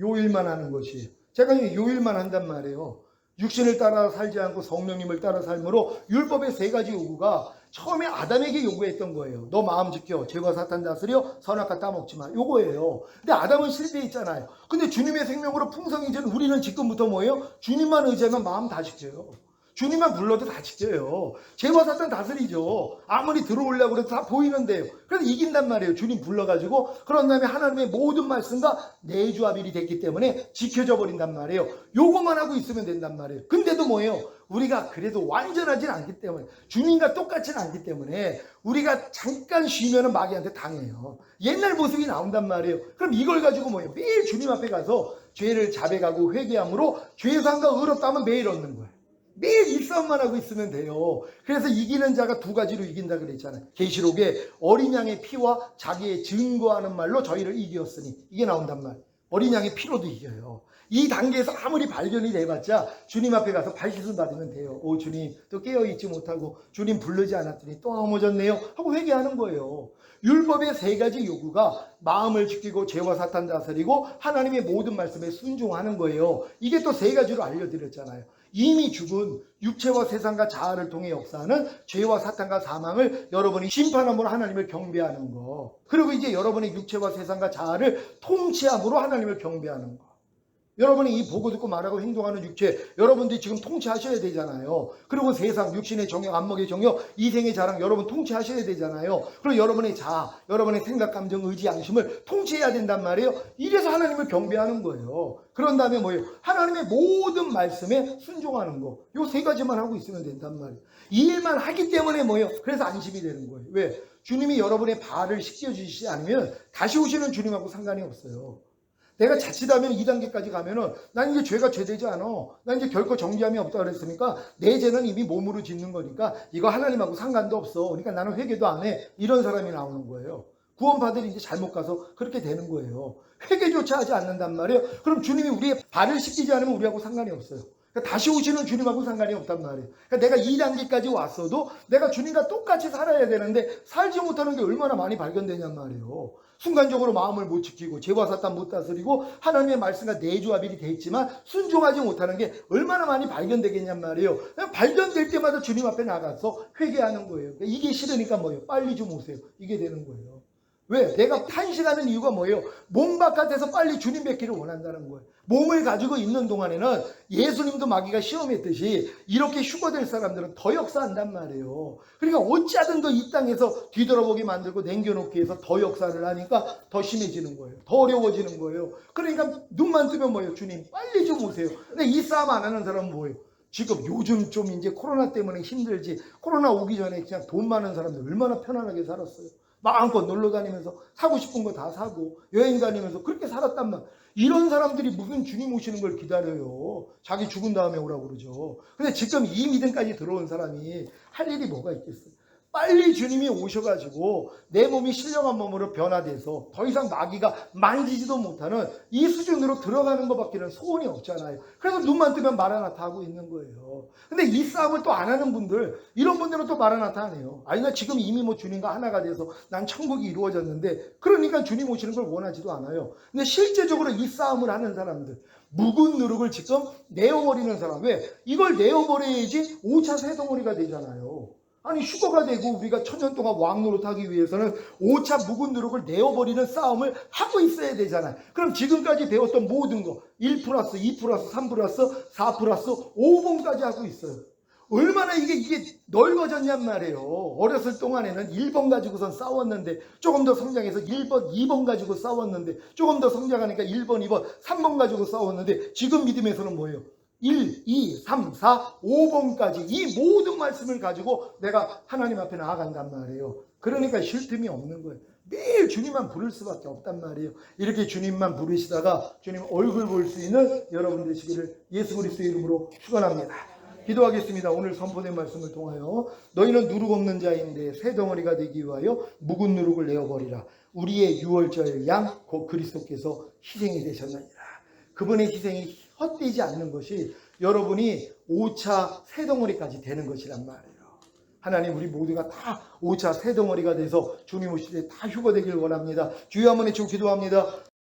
요 일만 하는 것이에요. 제가 요 일만 한단 말이에요. 육신을 따라 살지 않고 성령님을 따라 삶으로 율법의 세 가지 요구가 처음에 아담에게 요구했던 거예요. 너 마음 지켜. 죄와 사탄 다스려. 선악과 따먹지 마. 요거예요. 근데 아담은 실패했잖아요. 근데 주님의 생명으로 풍성해진 우리는 지금부터 뭐예요? 주님만 의지하면 마음 다 지켜요. 주님만 불러도 다 지켜요. 죄와 사탄 다스리죠. 아무리 들어오려고 그래도 다 보이는데요. 그래서 이긴단 말이에요. 주님 불러가지고. 그런 다음에 하나님의 모든 말씀과 내주합일이 됐기 때문에 지켜져 버린단 말이에요. 요것만 하고 있으면 된단 말이에요. 근데도 뭐예요? 우리가 그래도 완전하진 않기 때문에, 주님과 똑같진 않기 때문에 우리가 잠깐 쉬면은 마귀한테 당해요. 옛날 모습이 나온단 말이에요. 그럼 이걸 가지고 뭐예요? 매일 주님 앞에 가서 죄를 자백하고 회개함으로 죄상과 의롭다면 매일 얻는 거예요. 매일 이 싸움만 하고 있으면 돼요. 그래서 이기는 자가 두 가지로 이긴다 그랬잖아요. 계시록에 어린 양의 피와 자기의 증거하는 말로 저희를 이겼으니, 이게 나온단 말. 어린 양의 피로도 이겨요. 이 단계에서 아무리 발견이 돼봤자 주님 앞에 가서 발씻음 받으면 돼요. 오 주님, 또 깨어있지 못하고 주님 부르지 않았더니 또 넘어졌네요 하고 회개하는 거예요. 율법의 세 가지 요구가 마음을 지키고 죄와 사탄 다스리고 하나님의 모든 말씀에 순종하는 거예요. 이게 또 세 가지로 알려드렸잖아요. 이미 죽은 육체와 세상과 자아를 통해 역사하는 죄와 사탄과 사망을 여러분이 심판함으로 하나님을 경배하는 거. 그리고 이제 여러분의 육체와 세상과 자아를 통치함으로 하나님을 경배하는 거. 여러분이 이 보고 듣고 말하고 행동하는 육체, 여러분들이 지금 통치하셔야 되잖아요. 그리고 세상, 육신의 정욕, 안목의 정욕, 이생의 자랑 여러분 통치하셔야 되잖아요. 그리고 여러분의 자아, 여러분의 생각, 감정, 의지, 양심을 통치해야 된단 말이에요. 이래서 하나님을 경배하는 거예요. 그런 다음에 뭐예요? 하나님의 모든 말씀에 순종하는 거. 요 세 가지만 하고 있으면 된단 말이에요. 이 일만 하기 때문에 뭐예요? 그래서 안심이 되는 거예요. 왜? 주님이 여러분의 발을 씻겨주시지 않으면 다시 오시는 주님하고 상관이 없어요. 내가 자칫하면 2단계까지 가면은 난 이제 죄가 죄되지 않아. 난 이제 결코 정죄함이 없다 그랬으니까 내 죄는 이미 몸으로 짓는 거니까 이거 하나님하고 상관도 없어. 그러니까 나는 회개도 안 해. 이런 사람이 나오는 거예요. 구원받으러 이제 잘못 가서 그렇게 되는 거예요. 회개조차 하지 않는단 말이에요. 그럼 주님이 우리의 발을 씻기지 않으면 우리하고 상관이 없어요. 그러니까 다시 오시는 주님하고 상관이 없단 말이에요. 그러니까 내가 2단계까지 왔어도 내가 주님과 똑같이 살아야 되는데 살지 못하는 게 얼마나 많이 발견되냔 말이에요. 순간적으로 마음을 못 지키고 죄와 사탄 못 다스리고 하나님의 말씀과 내조합일이 돼 있지만 순종하지 못하는 게 얼마나 많이 발견되겠냔 말이에요. 발견될 때마다 주님 앞에 나가서 회개하는 거예요. 이게 싫으니까 뭐예요? 빨리 좀 오세요. 이게 되는 거예요. 왜? 내가 탄식하는 이유가 뭐예요? 몸 바깥에서 빨리 주님 뵙기를 원한다는 거예요. 몸을 가지고 있는 동안에는 예수님도 마귀가 시험했듯이 이렇게 휴거될 사람들은 더 역사한단 말이에요. 그러니까 어찌하든 이 땅에서 뒤돌아보게 만들고 남겨놓기 위해서 더 역사를 하니까 더 심해지는 거예요. 더 어려워지는 거예요. 그러니까 눈만 뜨면 뭐예요? 주님 빨리 좀 오세요. 근데 이 싸움 안 하는 사람은 뭐예요? 지금 요즘 좀 이제 코로나 때문에 힘들지, 코로나 오기 전에 그냥 돈 많은 사람들 얼마나 편안하게 살았어요. 마음껏 놀러 다니면서 사고 싶은 거 다 사고 여행 다니면서 그렇게 살았단 말. 이런 사람들이 무슨 주님 오시는 걸 기다려요. 자기 죽은 다음에 오라고 그러죠. 근데 지금 이 믿음까지 들어온 사람이 할 일이 뭐가 있겠어요? 빨리 주님이 오셔가지고 내 몸이 신령한 몸으로 변화돼서 더 이상 마귀가 만지지도 못하는 이 수준으로 들어가는 것밖에는 소원이 없잖아요. 그래서 눈만 뜨면 마라나타 하고 있는 거예요. 근데 이 싸움을 또 안 하는 분들, 이런 분들은 또 마라나타 안 해요. 아니 나 지금 이미 뭐 주님과 하나가 돼서 난 천국이 이루어졌는데, 그러니까 주님 오시는 걸 원하지도 않아요. 근데 실제적으로 이 싸움을 하는 사람들, 묵은 누룩을 지금 내어버리는 사람, 왜? 이걸 내어버려야지 5차 새덩어리가 되잖아요. 아니 휴거가 되고 우리가 천년 동안 왕노릇하기 위해서는 5차 묵은 누룩을 내어버리는 싸움을 하고 있어야 되잖아요. 그럼 지금까지 배웠던 모든 거 1 플러스 2 플러스 3 플러스 4 플러스 5번까지 하고 있어요. 얼마나 이게 넓어졌냔 말이에요. 어렸을 동안에는 1번 가지고선 싸웠는데 조금 더 성장해서 1번, 2번 가지고 싸웠는데 조금 더 성장하니까 1번, 2번, 3번 가지고 싸웠는데 지금 믿음에서는 뭐예요? 1, 2, 3, 4, 5번까지 이 모든 말씀을 가지고 내가 하나님 앞에 나아간단 말이에요. 그러니까 쉴 틈이 없는 거예요. 매일 주님만 부를 수밖에 없단 말이에요. 이렇게 주님만 부르시다가 주님 얼굴 볼 수 있는 여러분 되시기를 예수 그리스도의 이름으로 축원합니다. 기도하겠습니다. 오늘 선포된 말씀을 통하여 너희는 누룩 없는 자인데 새 덩어리가 되기 위하여 묵은 누룩을 내어버리라. 우리의 유월절 양 곧 그리스도께서 희생이 되셨느니라. 그분의 희생이 헛되지 않는 것이 여러분이 5차 새덩어리까지 되는 것이란 말이에요. 하나님 우리 모두가 다 5차 새덩어리가 돼서 주님 오실 때 다 휴거되길 원합니다. 주여 한번 외치고 기도합니다.